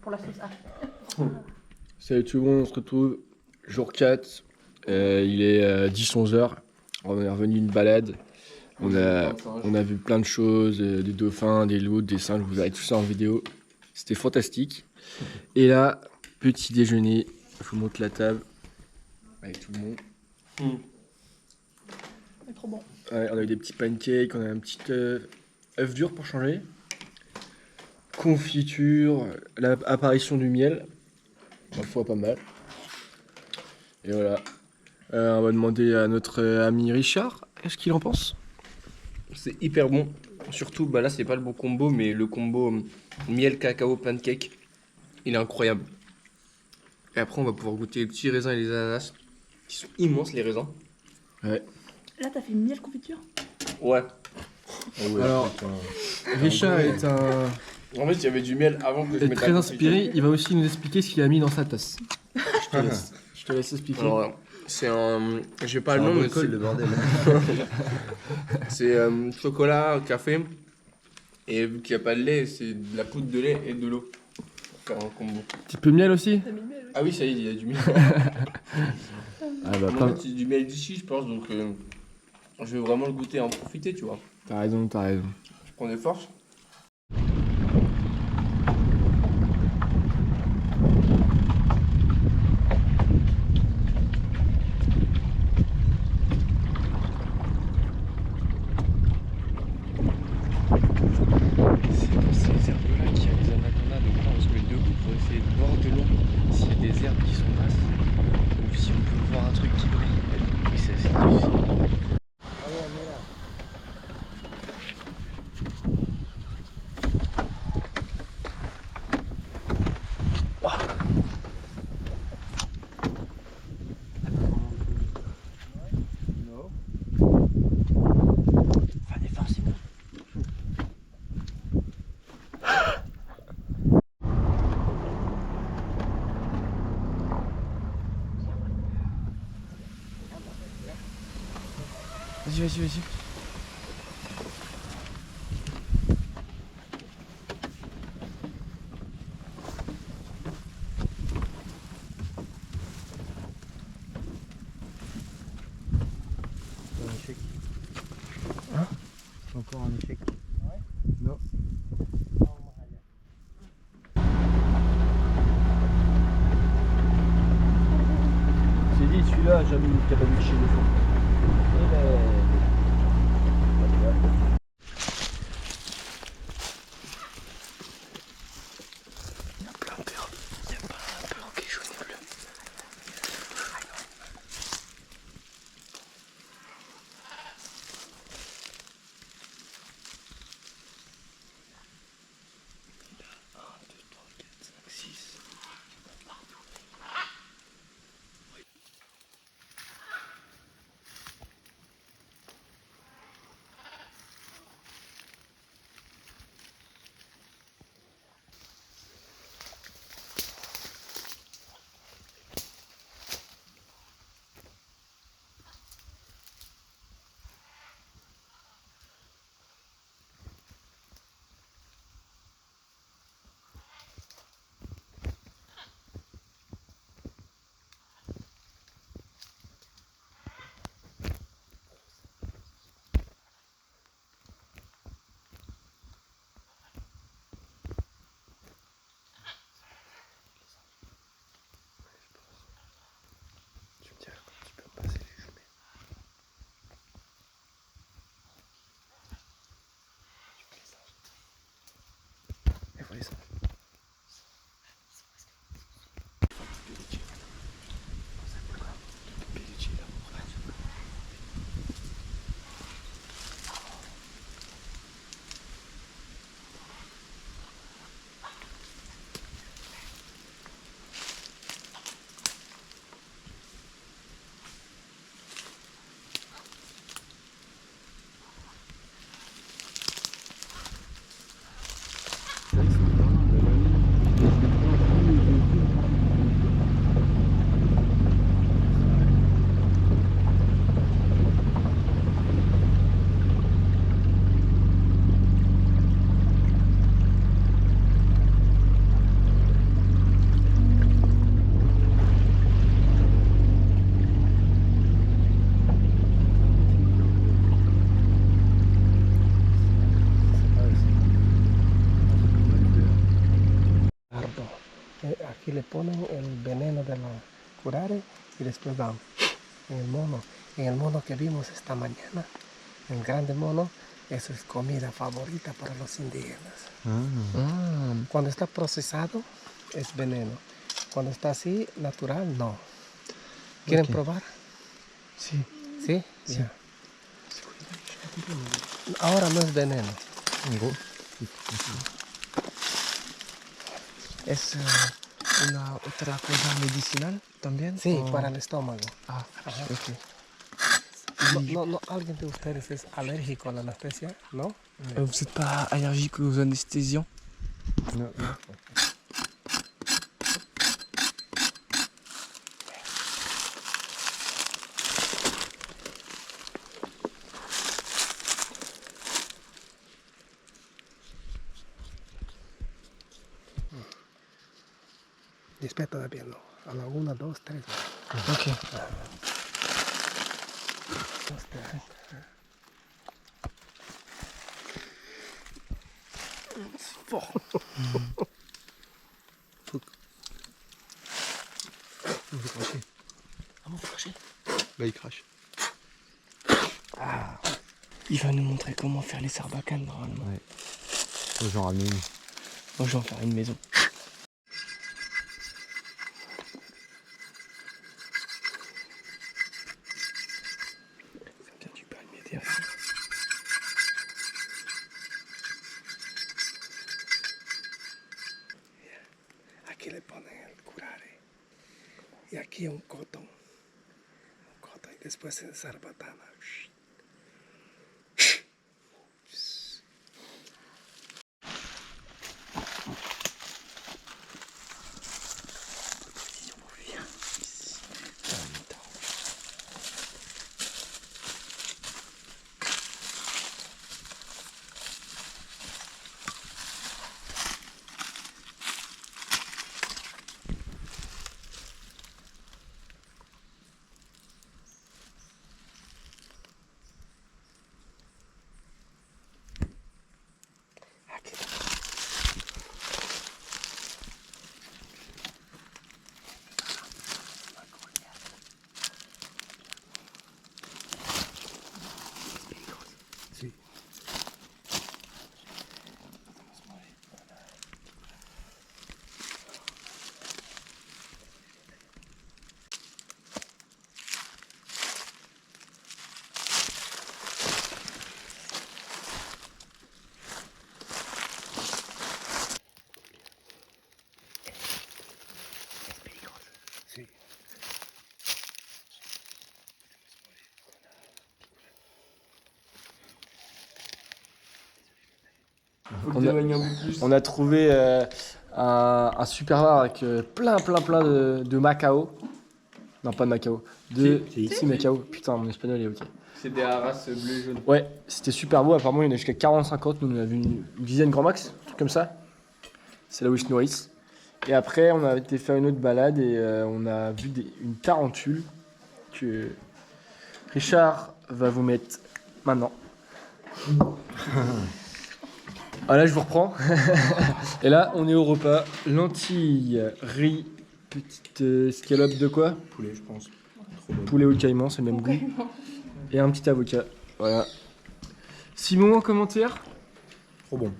Pour la sauce.
Salut tout le monde, on se retrouve jour 4, il est 10-11h, on est revenu d'une balade, on a vu plein de choses, des dauphins, des loutres, des singes, vous verrez tout ça en vidéo, c'était fantastique. Et là, petit déjeuner, je vous montre la table avec tout le monde.
C'est trop bon.
Ouais, on a eu des petits pancakes, on a un petit œuf dur pour changer, confiture, l'apparition du miel. Ma foi, pas mal. Et voilà. On va demander à notre ami Richard, qu'est-ce qu'il en pense?
C'est hyper bon. Surtout, bah là, c'est pas le bon combo, mais le combo miel, cacao, pancake, il est incroyable. Et après, on va pouvoir goûter les petits raisins et les ananas, qui sont immenses, les raisins.
Ouais.
Là, t'as fait miel confiture?
Ouais.
Alors, Richard est un...
En fait, il y avait du miel avant que je
est
mette
très
la
inspiré, il va aussi nous expliquer ce qu'il a mis dans sa tasse. Je te laisse expliquer.
Alors, c'est un... J'ai pas
C'est
le
un
nom, mais
bocal, le bordel.
c'est chocolat, café. Et vu qu'il n'y a pas de lait, c'est de la poudre de lait et de l'eau. Pour faire un combo.
Petit peu de miel aussi?
T'as mis le miel?
Ah oui, ça y est, il y a du miel.
Ah bah,
En fait, c'est du miel d'ici, je pense, donc je vais vraiment le goûter et en profiter, tu vois.
t'as raison, t'as raison.
Je prends des forces.
C'est dans ces herbes-là qu'il y a les anacondas, donc là on se met debout pour essayer de voir de loin s'il y a des herbes qui sont basses ou si on peut voir un truc qui brille. Et c'est assez difficile. Fais un effort, Simon.
Vas-y, vas-y, vas-y.
Un échec.
Hein?
C'est encore un échec.
Non.
celui-là a jamais mis de cabane chez le fond.
Aquí le ponen el veneno de la curare y después dan en el mono. En el mono que vimos esta mañana, el grande mono, eso es comida favorita para los indígenas. Cuando está procesado es veneno. Cuando está así, natural, no. ¿Quieren probar?
Sí.
¿Sí?
Sí.
Ya. Ahora no es veneno.
Es una otra cosa medicinal también.
Sí,
¿O?
para el estómago.
Ah,
Ajá.
ok.
¿Alguien de ustedes es alérgico a la anestesia? ¿No?
Vous n'êtes pas allergique aux anesthésiants?
Non, non.
Después todavía no. A la 1, 2, 3.
Ok.
2, 3.
Bah, il crache. Ah. Il va nous montrer comment faire les sarbacanes normalement.
Ouais. Faut que j'en ramène une.
Moi, je vais en faire une maison. Ça vient du palmier derrière.
Aquí le ponen el curare. Y aquí un cotón. Y después en sarbatana.
On a trouvé un super bar avec plein de Macao. Non, pas de Macao. Si, Macao. Putain, mon espagnol est ok.
C'est des haras bleu et jaune.
Ouais, c'était super beau. Apparemment, il y en a jusqu'à 40-50. Nous, on a vu une dizaine grand max, un truc comme ça. C'est là où ils se nourrissent. Et après, on a été faire une autre balade et on a vu une tarentule que Richard va vous mettre maintenant. Ah là, je vous reprends. Et là, on est au repas. Lentilles, riz, petite escalope de quoi?
Poulet, je pense.
Poulet au caïman, c'est le même goût. Et un petit avocat. Voilà. Simon, en commentaire?
Trop bon.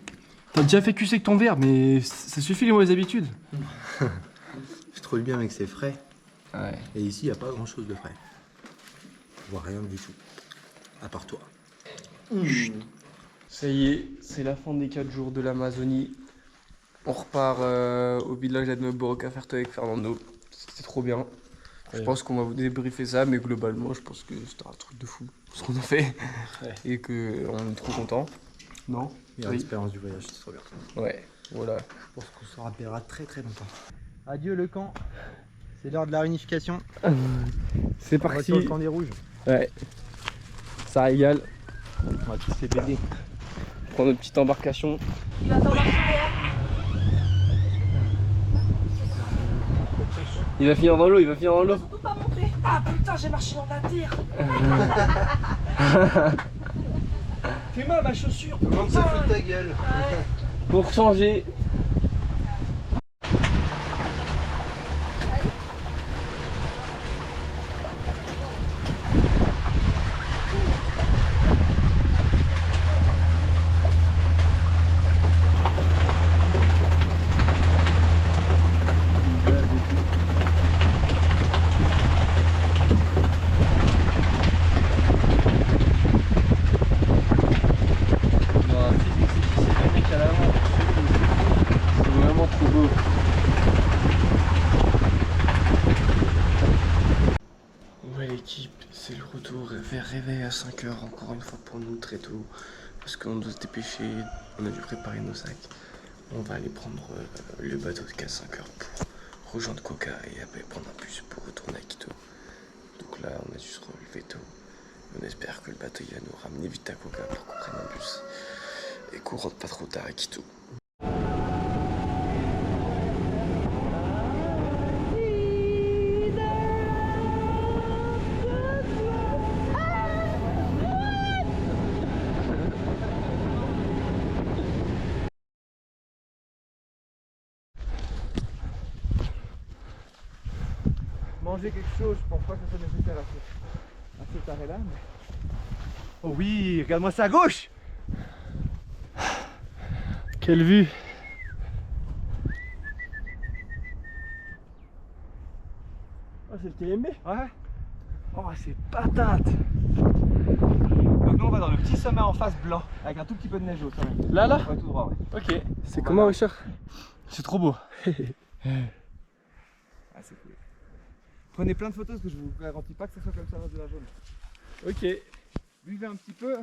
T'as déjà fait cuisser avec ton verre, mais ça suffit les mauvaises habitudes.
Je trouve bien avec c'est frais.
Ouais.
Et ici, il n'y a pas grand chose de frais. Je vois rien du tout. À part toi.
Ça y est, c'est la fin des 4 jours de l'Amazonie. On repart au village de Borocaferto avec Fernando. C'était trop bien. Je pense qu'on va vous débriefer ça, mais globalement, je pense que c'était un truc de fou ce qu'on a fait.
Ouais.
Et qu'on est trop content. Non?
Meilleure
Oui.
expérience du voyage, c'est trop bien.
Ouais, voilà.
Je pense qu'on se rappellera très très longtemps. Adieu le camp. C'est l'heure de la réunification.
C'est
On va
parti.
sur le camp des rouges.
Ouais. Ça régale.
On va tous les baiser.
On prend notre petite embarcation.
Il va t'embarquer.
Il va finir dans l'eau, il va finir dans l'eau.
Surtout pas monter. Ah putain, j'ai marché dans la terre.
Fais mal ma chaussure.
Comment ça fout de ta gueule?
Pour changer. C'est vraiment trop beau. Ouais l'équipe, c'est le retour vers réveil à 5h encore une fois pour nous très tôt. Parce qu'on doit se dépêcher, on a dû préparer nos sacs. On va aller prendre le bateau de 5h pour rejoindre Coca et après prendre un bus pour retourner à Quito. Donc là on a dû se relever tôt. On espère que le bateau il va nous ramener vite à Coca pour qu'on prenne un bus. Et qu'on rentre pas trop tard à Quito.
Manger quelque chose, je pense pas que ça soit nécessaire à cet arrêt-là. Mais... Oh oui, regarde-moi ça à gauche!
Quelle vue. Oh, c'est le TMB.
Ouais. Oh, c'est patate! Donc nous on va dans le petit sommet en face blanc, avec un tout petit peu de neige au sommet.
Là
Ouais, tout droit, ouais.
Ok. C'est comment, Richard?
C'est trop beau. Ah, c'est cool. Prenez plein de photos parce que je vous garantis pas que ça soit comme ça dans de la jaune.
Ok.
Buvez un petit peu.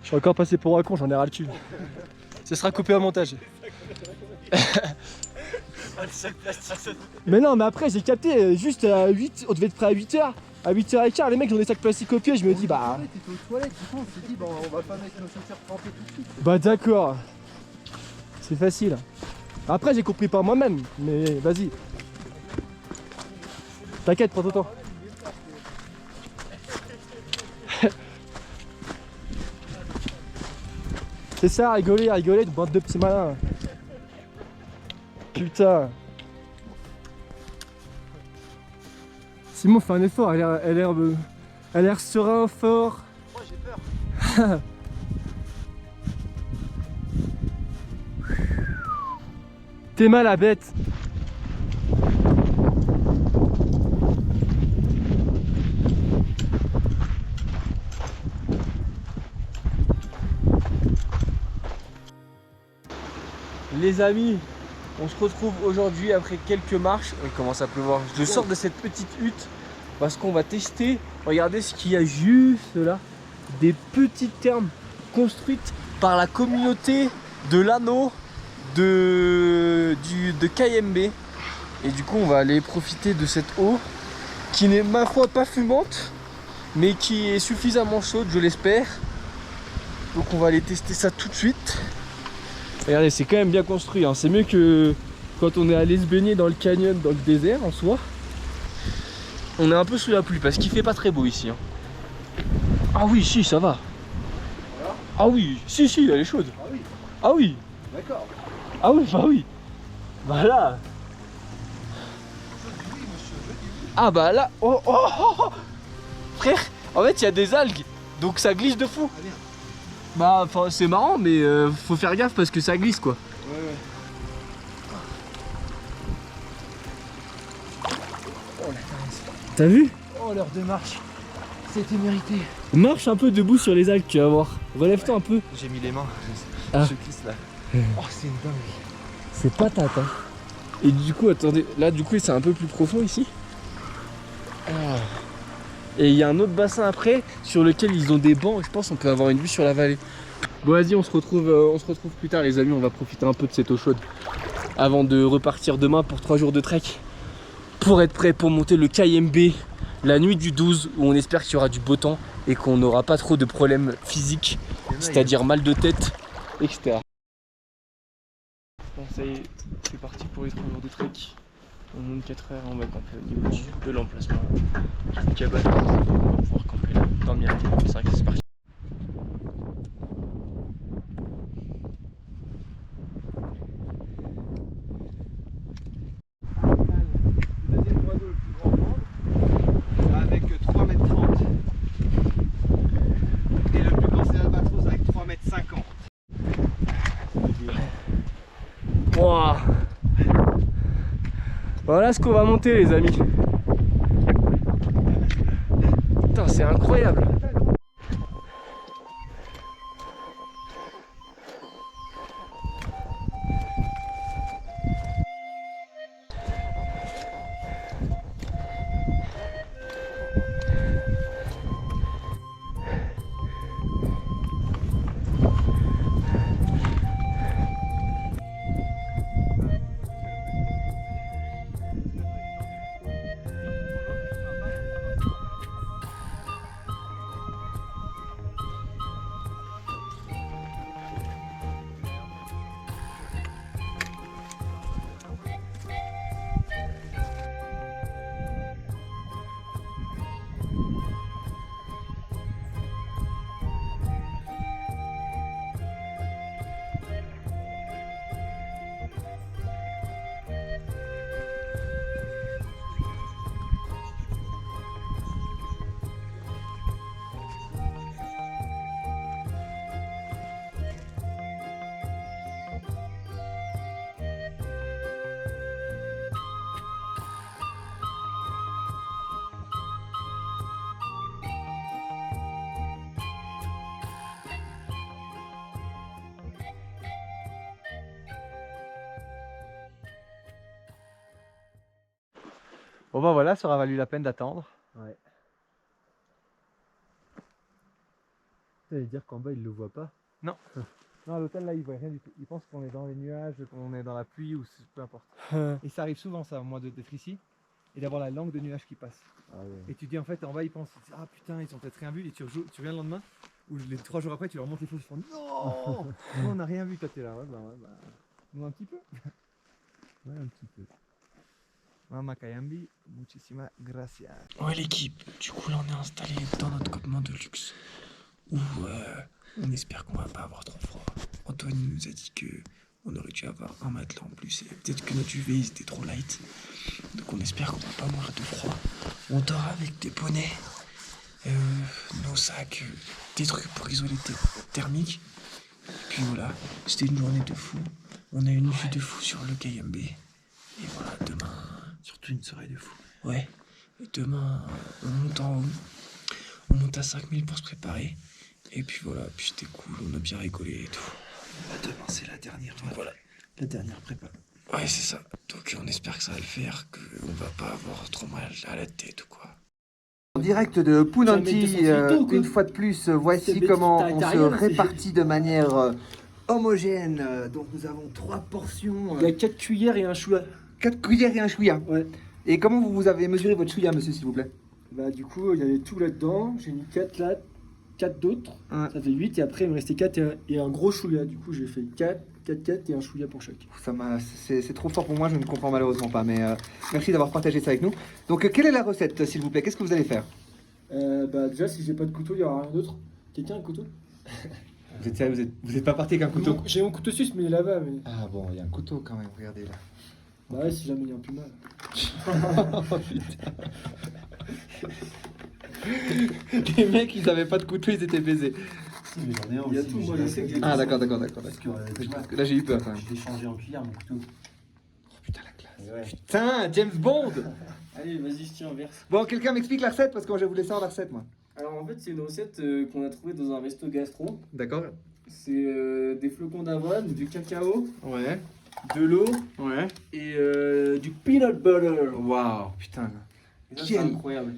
suis encore passé pour un con, j'en ai ras le cul. Ce sera coupé au montage. Mais non, mais après j'ai capté, juste à 8, on devait être prêt à 8h. À 8h15, les mecs ont des sacs plastiques au pied, je me dis bah...
T'étais aux toilettes, du coup on s'est dit bon on va pas mettre nos chaussures trempées tout de suite.
Bah d'accord. C'est facile. Après j'ai compris par moi-même, mais vas-y. T'inquiète, prends ton temps. C'est ça, rigoler, de bande de petits malins. Putain. Simon fait un effort, elle a l'air serein, fort.
Moi j'ai peur.
T'es mal à bête. Les amis, on se retrouve aujourd'hui après quelques marches. Il commence à pleuvoir. Je sors de cette petite hutte parce qu'on va tester. Regardez ce qu'il y a juste là. Des petites thermes construites par la communauté de l'anneau de KMB. Et du coup, on va aller profiter de cette eau qui n'est ma foi pas fumante, mais qui est suffisamment chaude, je l'espère. Donc on va aller tester ça tout de suite. Regardez, c'est quand même bien construit, hein. C'est mieux que quand on est allé se baigner dans le canyon, dans le désert en soi. On est un peu sous la pluie parce qu'il fait pas très beau ici, hein. Ah oui, si, ça va.
Voilà.
Ah oui, si, elle est chaude.
Ah oui,
Ah oui.
d'accord.
Ah oui, bah oui. Bah là. Ah bah là. Oh. Frère, en fait, il y a des algues, donc ça glisse de fou.
Ah merde.
Bah, enfin, c'est marrant, mais faut faire gaffe parce que ça glisse quoi.
Ouais.
T'as vu?
Oh l'heure de marche. C'était mérité.
Marche un peu debout sur les algues, tu vas voir. Relève-toi un peu.
J'ai mis les mains.
Ah.
Je glisse là. Oh c'est une dinguerie.
C'est patate, hein. Et du coup, attendez, là du coup c'est un peu plus profond ici. Et il y a un autre bassin après sur lequel ils ont des bancs et je pense qu'on peut avoir une vue sur la vallée. Bon vas-y, on se retrouve plus tard les amis, on va profiter un peu de cette eau chaude avant de repartir demain pour 3 jours de trek. Pour être prêt pour monter le KMB la nuit du 12 où on espère qu'il y aura du beau temps et qu'on n'aura pas trop de problèmes physiques, c'est-à-dire mal de tête, etc. Bon, ça y est, c'est parti pour les 3 jours de trek. On monte 4 heures, on va camper au niveau de l'emplacement. Petite cabane, on va pouvoir camper là, dormir. C'est vrai que c'est parti.
Le deuxième oiseau le plus grand monde, avec 3,30 m. Et le plus grand c'est l'albatros avec 3,50 m.
Wow. Voilà ce qu'on va monter les amis. Putain, c'est incroyable.
Bon bah voilà, ça aura valu la peine d'attendre.
Ouais.
J'allais dire qu'en bas, il le voit pas.
Non.
Non, à l'hôtel, là, il voit rien du tout. Il pense qu'on est dans les nuages, qu'on est dans la pluie ou peu importe. Et ça arrive souvent, ça, moi, d'être ici et d'avoir la langue de nuages qui passe.
Ah ouais.
Et tu dis, en fait, en bas, ils pensent, ah putain, ils ont peut-être rien vu. Et tu reviens le lendemain, ou les 3 jours après, tu leur montres les photos, ils font, non, nous, on n'a rien vu, toi, t'es là. Ouais, bah, nous, un petit peu. Ouais, un petit peu. Mama Kayambi, muchísimas gracias.
Ouais l'équipe, du coup là on est installé dans notre campement de luxe où on espère qu'on va pas avoir trop froid. Antoine nous a dit que on aurait dû avoir un matelas en plus et peut-être que notre UV était trop light. Donc on espère qu'on va pas mourir de froid. On dort avec des bonnets, nos sacs, des trucs pour isoler thermique. Et puis voilà, c'était une journée de fou. On a une vue de fou sur le KMB. Et voilà, demain...
Surtout une soirée de fou.
Ouais, et demain, on monte en haut. On monte à 5000 pour se préparer. Et puis voilà, puis c'était cool, on a bien rigolé et tout.
Demain, c'est la dernière.
Voilà.
La dernière prépa.
Ouais, c'est ça. Donc on espère que ça va le faire, qu'on va pas avoir trop mal à la tête ou quoi.
En direct de Punanti, une fois de plus, voici comment on se répartit de manière homogène. Donc nous avons 3 portions.
Il y a 4 cuillères et un chouïa.
4 cuillères et un chouïa.
Ouais.
Et comment vous avez mesuré votre chouïa, monsieur, s'il vous plaît?
Bah du coup, il y avait tout là-dedans. J'ai mis 4 là, 4 d'autres.
Ouais.
Ça fait 8 et après il me restait 4 et un gros chouïa. Du coup, j'ai fait 4 et un chouïa pour chaque.
C'est trop fort pour moi, je ne comprends malheureusement pas. Mais merci d'avoir partagé ça avec nous. Donc quelle est la recette, s'il vous plaît? Qu'est-ce que vous allez faire?
Bah déjà, si j'ai pas de couteau, il y aura rien d'autre. Quelqu'un a un couteau?
Vous êtes sérieux, vous êtes pas parti avec un couteau?
J'ai mon couteau suisse, mais il est là-bas. Mais...
Ah bon, il y a un couteau quand même, regardez là.
Bah ouais, si jamais il y a un plus mal.
Les mecs, ils avaient pas de couteau, ils étaient baisés.
Si, mais j'en ai un
Il y a
aussi,
tout,
mais
moi,
je
je
l'ai
sais que
fait.
j'ai
Ah d'accord.
Parce que tu vois,
Là j'ai eu peur quand même.
je l'ai changé en cuillère, mon couteau.
Putain la classe.
Et ouais.
Putain, James Bond.
Allez, vas-y, je tiens, verse.
Bon, quelqu'un m'explique la recette parce que moi je voulais savoir la recette moi.
Alors en fait, c'est une recette qu'on a trouvée dans un resto gastro.
D'accord.
C'est des flocons d'avoine, du cacao,
Ouais.
de l'eau
Ouais.
et du peanut butter.
Waouh, putain.
Et ça, c'est
Quel-
incroyable.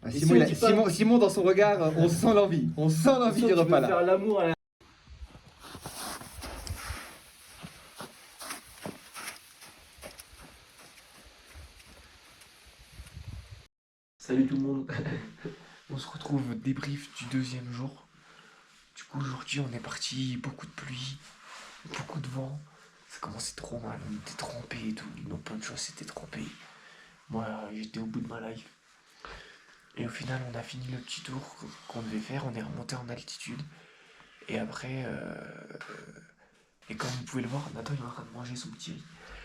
Ah,
Et
Simon,
si on
il a-
dit pas-
Simon, dans son regard, on sent l'envie. On sent l'envie
Si
du
tu veux
repas là.
faire l'amour à la...
Salut tout le monde. On se retrouve débrief du 2e jour. Du coup aujourd'hui on est parti, beaucoup de pluie, beaucoup de vent. Ça commençait trop mal, on était trempés et tout. Non, plein de choses s'étaient trempées. Moi j'étais au bout de ma life. Et au final on a fini le petit tour qu'on devait faire, on est remonté en altitude. Et après, et comme vous pouvez le voir, Nathan il est en train de manger son petit riz.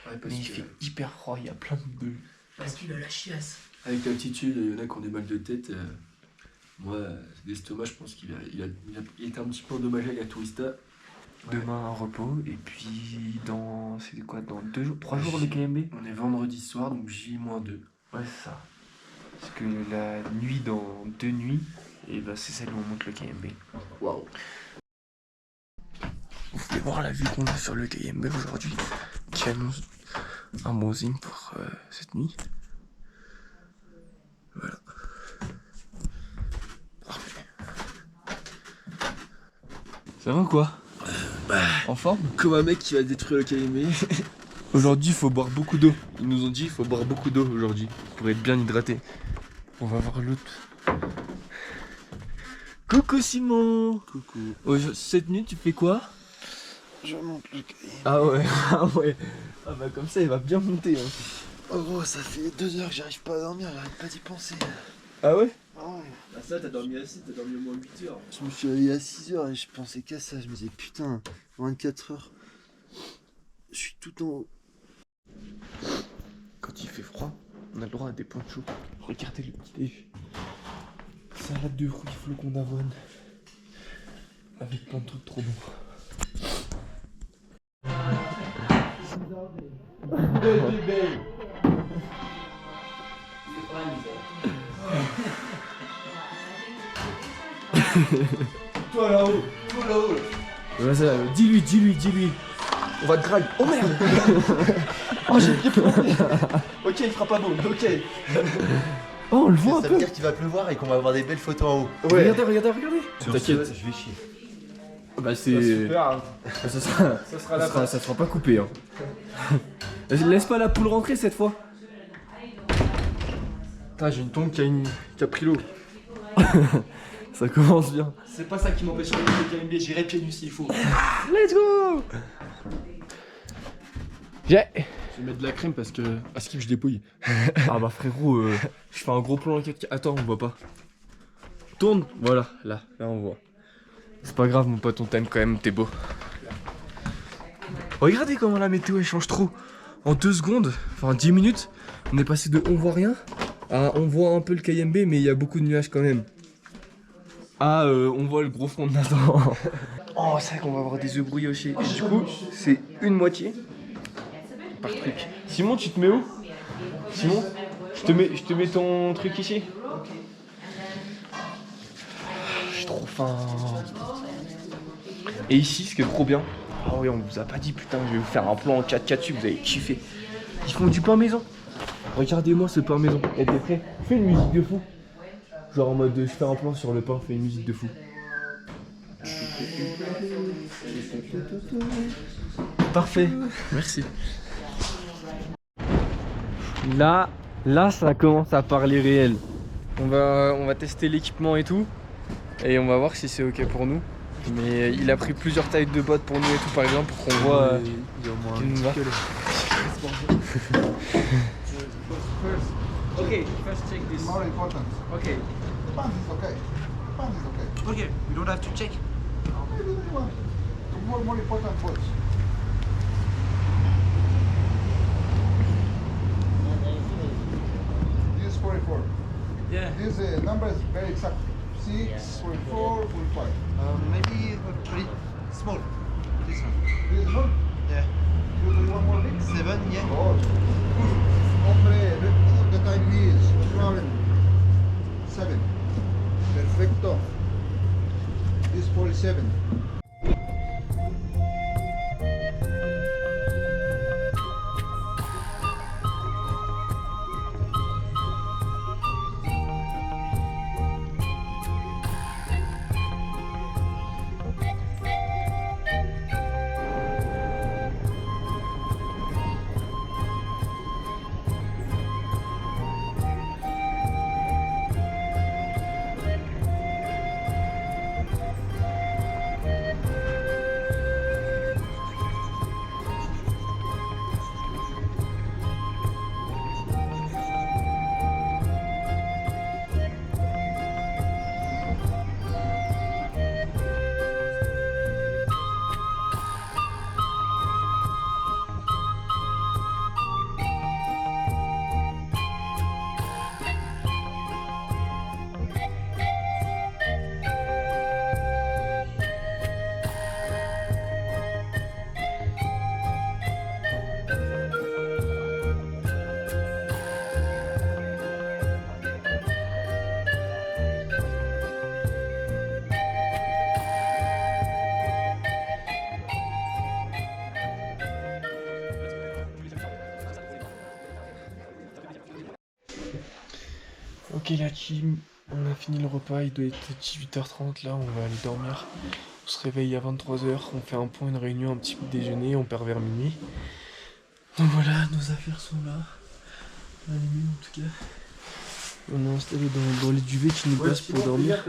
Ouais, parce
Mais il
que
fait hyper froid, il y a plein de...
Parce qu'il a la chiasse.
avec l'altitude, il y en a qui ont des mal de tête. Moi, l'estomac, je pense qu'il il était un petit peu endommagé avec la tourista.
Demain un repos, et puis dans... C'est quoi, dans 2 jours, 3 jours le KMB?
On est vendredi soir, donc J-2.
Ouais, c'est ça. Parce que la nuit dans 2 nuits, et bah c'est celle où on monte le KMB.
Waouh.
Vous pouvez voir la vue qu'on a sur le KMB aujourd'hui, qui annonce un bon signe pour cette nuit. Voilà. Parfait.
Ça va ou quoi? En forme?
Comme un mec qui va détruire le KMB.
Aujourd'hui, il faut boire beaucoup d'eau. Ils nous ont dit qu'il faut boire beaucoup d'eau aujourd'hui pour être bien hydraté. On va voir l'autre. Coucou Simon.
Coucou.
Cette nuit, tu fais quoi?
Je monte le cahier.
Ah ouais, ah ouais. Ah bah comme ça, il va bien monter. Hein.
Oh gros, ça fait 2 heures que j'arrive pas à dormir, j'arrête pas d'y penser.
Ah ouais?
Ah ouais.
Ah ça, t'as dormi assez, t'as dormi au moins 8 heures.
Je me suis réveillé à 6 heures et je pensais qu'à ça. Je me disais putain, 24 heures. Je suis tout en haut.
Quand il fait froid, on a le droit à des ponchos. Regardez le petit déj. Salade de fruits, flocons d'avoine. Avec plein de trucs trop bons.
Toi là-haut.
Vas-y, dis-lui. On va te grailler. Oh merde.
Oh, j'ai bien pris. Ok, il fera pas beau, ok.
Oh, on le voit un
Ça
peu.
veut dire qu'il va pleuvoir et qu'on va avoir des belles photos en haut.
Ouais. Regardez.
T'inquiète, je vais chier.
Bah c'est... Ça sera pas coupé hein. Laisse pas la poule rentrer cette fois. Putain, j'ai une tongue qui a pris l'eau. Ça commence bien.
C'est pas ça qui m'empêchera de faire KMB, j'irai pieds nus s'il faut.
Let's go. Je vais mettre de la crème parce que... À skip je dépouille. Ah bah frérot, je fais un gros plan en 4K. Attends, on voit pas. Tourne. Voilà, là on voit. C'est pas grave mon pote, on t'aime quand même, t'es beau. Regardez comment la météo elle change trop. En 2 secondes, enfin 10 minutes, on est passé de on voit rien à on voit un peu le KMB mais il y a beaucoup de nuages quand même. Ah on voit le gros front de Nathan. Oh c'est vrai qu'on va avoir des œufs briochés. Du coup c'est une moitié par truc. Simon tu te mets où? Simon je te mets ton truc ici. J'ai trop faim. Et ici ce qui est trop bien. Ah oui on vous a pas dit putain je vais vous faire un plan en 4K dessus, vous allez kiffer. Ils font du pain maison. Regardez-moi ce pain maison. Et t'es prêt? Fais une musique de fou. Genre en mode je fais un plan sur le pain, fais une musique de fou. Parfait, merci. Là ça commence à parler réel. On va tester l'équipement et tout. Et on va voir si c'est ok pour nous. Mais il a pris plusieurs tailles de bottes pour nous et tout par exemple pour qu'on voit qu'il nous va.
Okay, first check this.
More important.
Okay.
The pants is okay. The pants is okay.
Okay, you don't have to check.
Maybe the one. The more important words. This is 44.
Yeah.
This number is very exact. 6, 44, 45.
Maybe a bit small. This one.
This is more?
Yeah.
You do one more big?
7, yeah.
Oh. Hombre, the time is 7. Perfecto. This is 47.
Ok la team, on a fini le repas, il doit être 18h30 là, on va aller dormir. On se réveille à 23h, on fait un point, une réunion, un petit déjeuner, on perd vers minuit. Donc voilà, nos affaires sont là. La nuit en tout cas. On est installé dans les duvets qui nous passent pour dormir.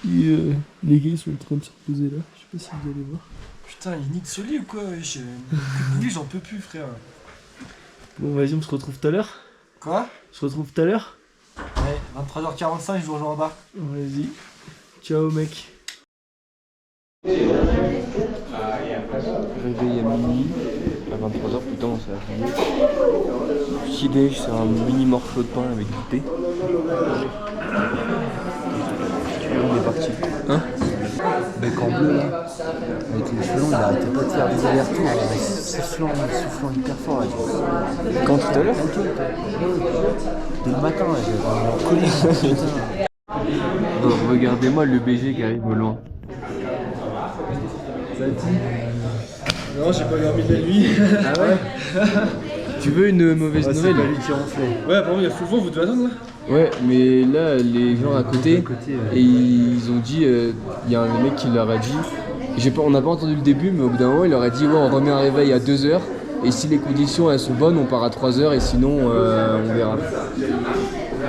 Et les gars ils sont en train de se reposer là, je sais pas si vous allez voir.
Putain, il nique ce lit ou quoi? Lui, j'en peux plus, frère.
Bon vas-y, on se retrouve tout à l'heure.
Quoi?
On se retrouve tout à l'heure.
Ouais, 23h45, je vous rejoins en bas.
Vas-y. Ciao mec. Réveil à minuit, à 23h, putain, ça va finir. Petit déj, c'est un mini morceau de pain avec du thé. On est parti. Hein?
Bec en bleu là, avec les cheveux longs, il arrêtait pas de faire des allers-retours, soufflant hyper fort là.
Quand tout à l'heure?
Dès le matin là, j'avais vraiment collé.
Bon, regardez-moi le BG qui arrive au loin.
Ça dit? Non, j'ai pas dormi de la nuit.
Ah ouais?
Tu veux une mauvaise nouvelle?
Ouais, apparemment, il y a full vent, vous devez attendre là.
Ouais, mais là, les gens à côté, et ils ont dit, il y a un mec qui leur a dit, on n'a pas entendu le début, mais au bout d'un moment, il leur a dit, ouais, on remet un réveil à 2h, et si les conditions elles sont bonnes, on part à 3h, et sinon, on verra.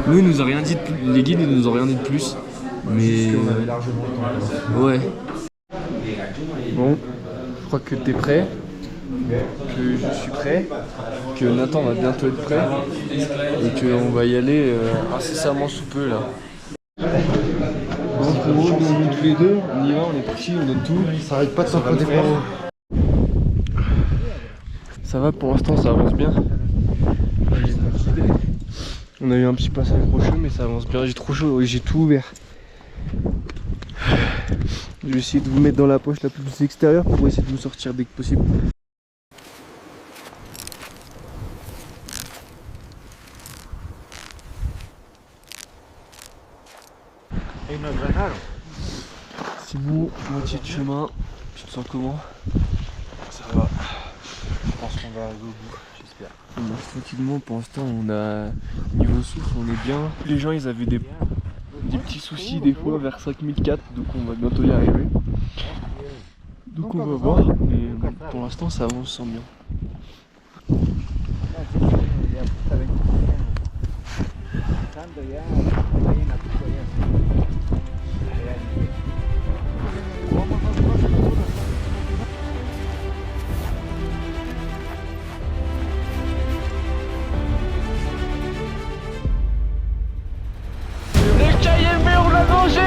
Nous, il nous a rien dit de plus, les guides, ils nous ont rien dit de plus, mais.
On avait largement le temps.
Ouais. Bon, je crois que t'es prêt, que je suis prêt, que Nathan va bientôt être prêt et qu'on va y aller incessamment sous peu là.
Bon, frérot, nous on est tous les deux, on y va, on est parti, on donne tout.
Ça arrête pas de s'entraîner, frérot.
Ça va pour l'instant, ça avance bien. On a eu un petit passage rocheux, mais ça avance bien. J'ai trop chaud, j'ai tout ouvert. Je vais essayer de vous mettre dans la poche la plus extérieure pour essayer de vous sortir dès que possible. C'est bon, moitié de chemin. Tu te sens comment?
Ça va. Je pense qu'on va arriver au bout, j'espère.
On marche tranquillement, pour l'instant on a niveau souffle, on est bien. Les gens ils avaient des petits soucis des fois vers 5004, donc on va bientôt y arriver. Donc on va voir, mais pour l'instant ça avance, sans bien.
Le KMB, on l'a mangé!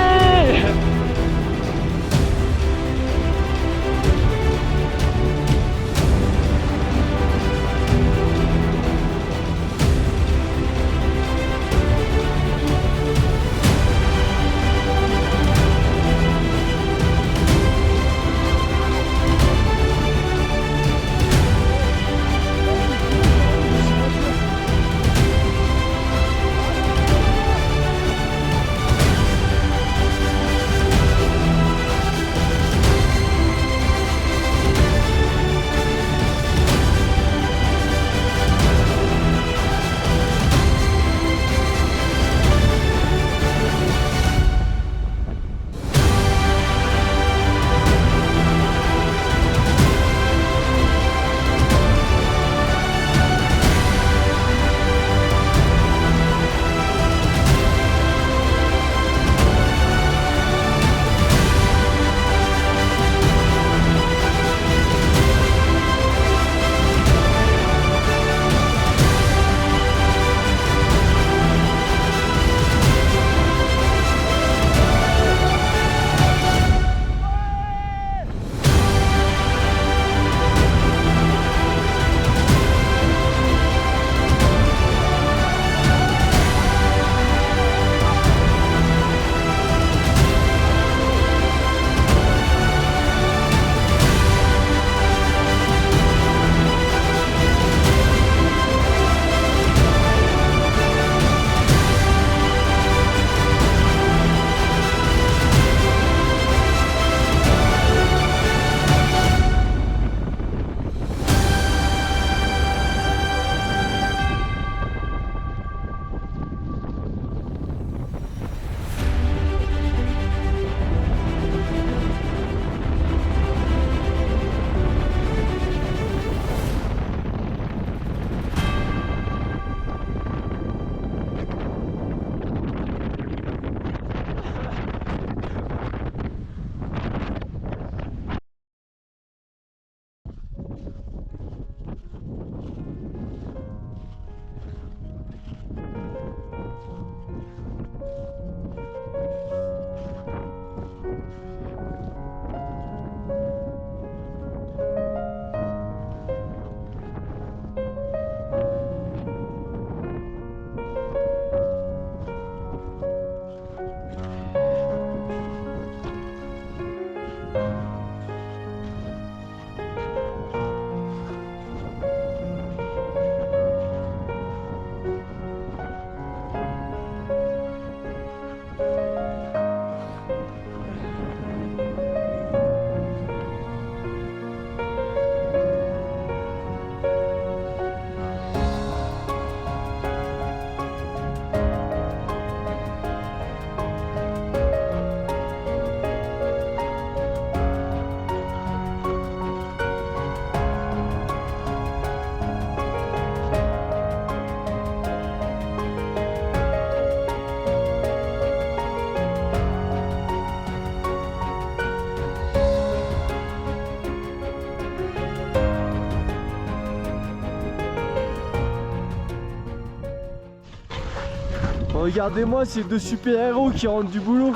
Regardez-moi ces deux super-héros qui rentrent du boulot.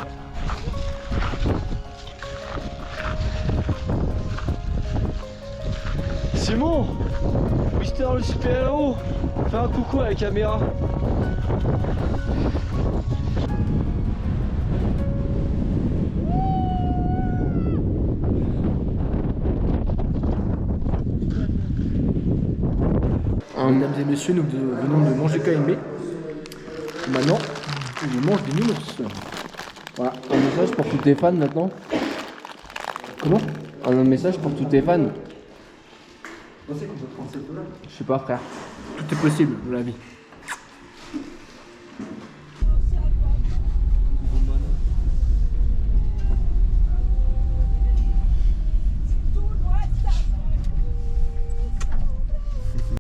Simon, Mister le super-héros, fais un coucou à la caméra.
Mesdames et messieurs, nous venons de manger KMB. Maintenant, je mange des nounours.
Voilà, un message pour tous tes fans maintenant.
Comment?
Un message pour tous tes fans.
Vous pensez qu'on peut prendre cette eau-là?
Je sais pas frère.
Tout est possible dans la vie.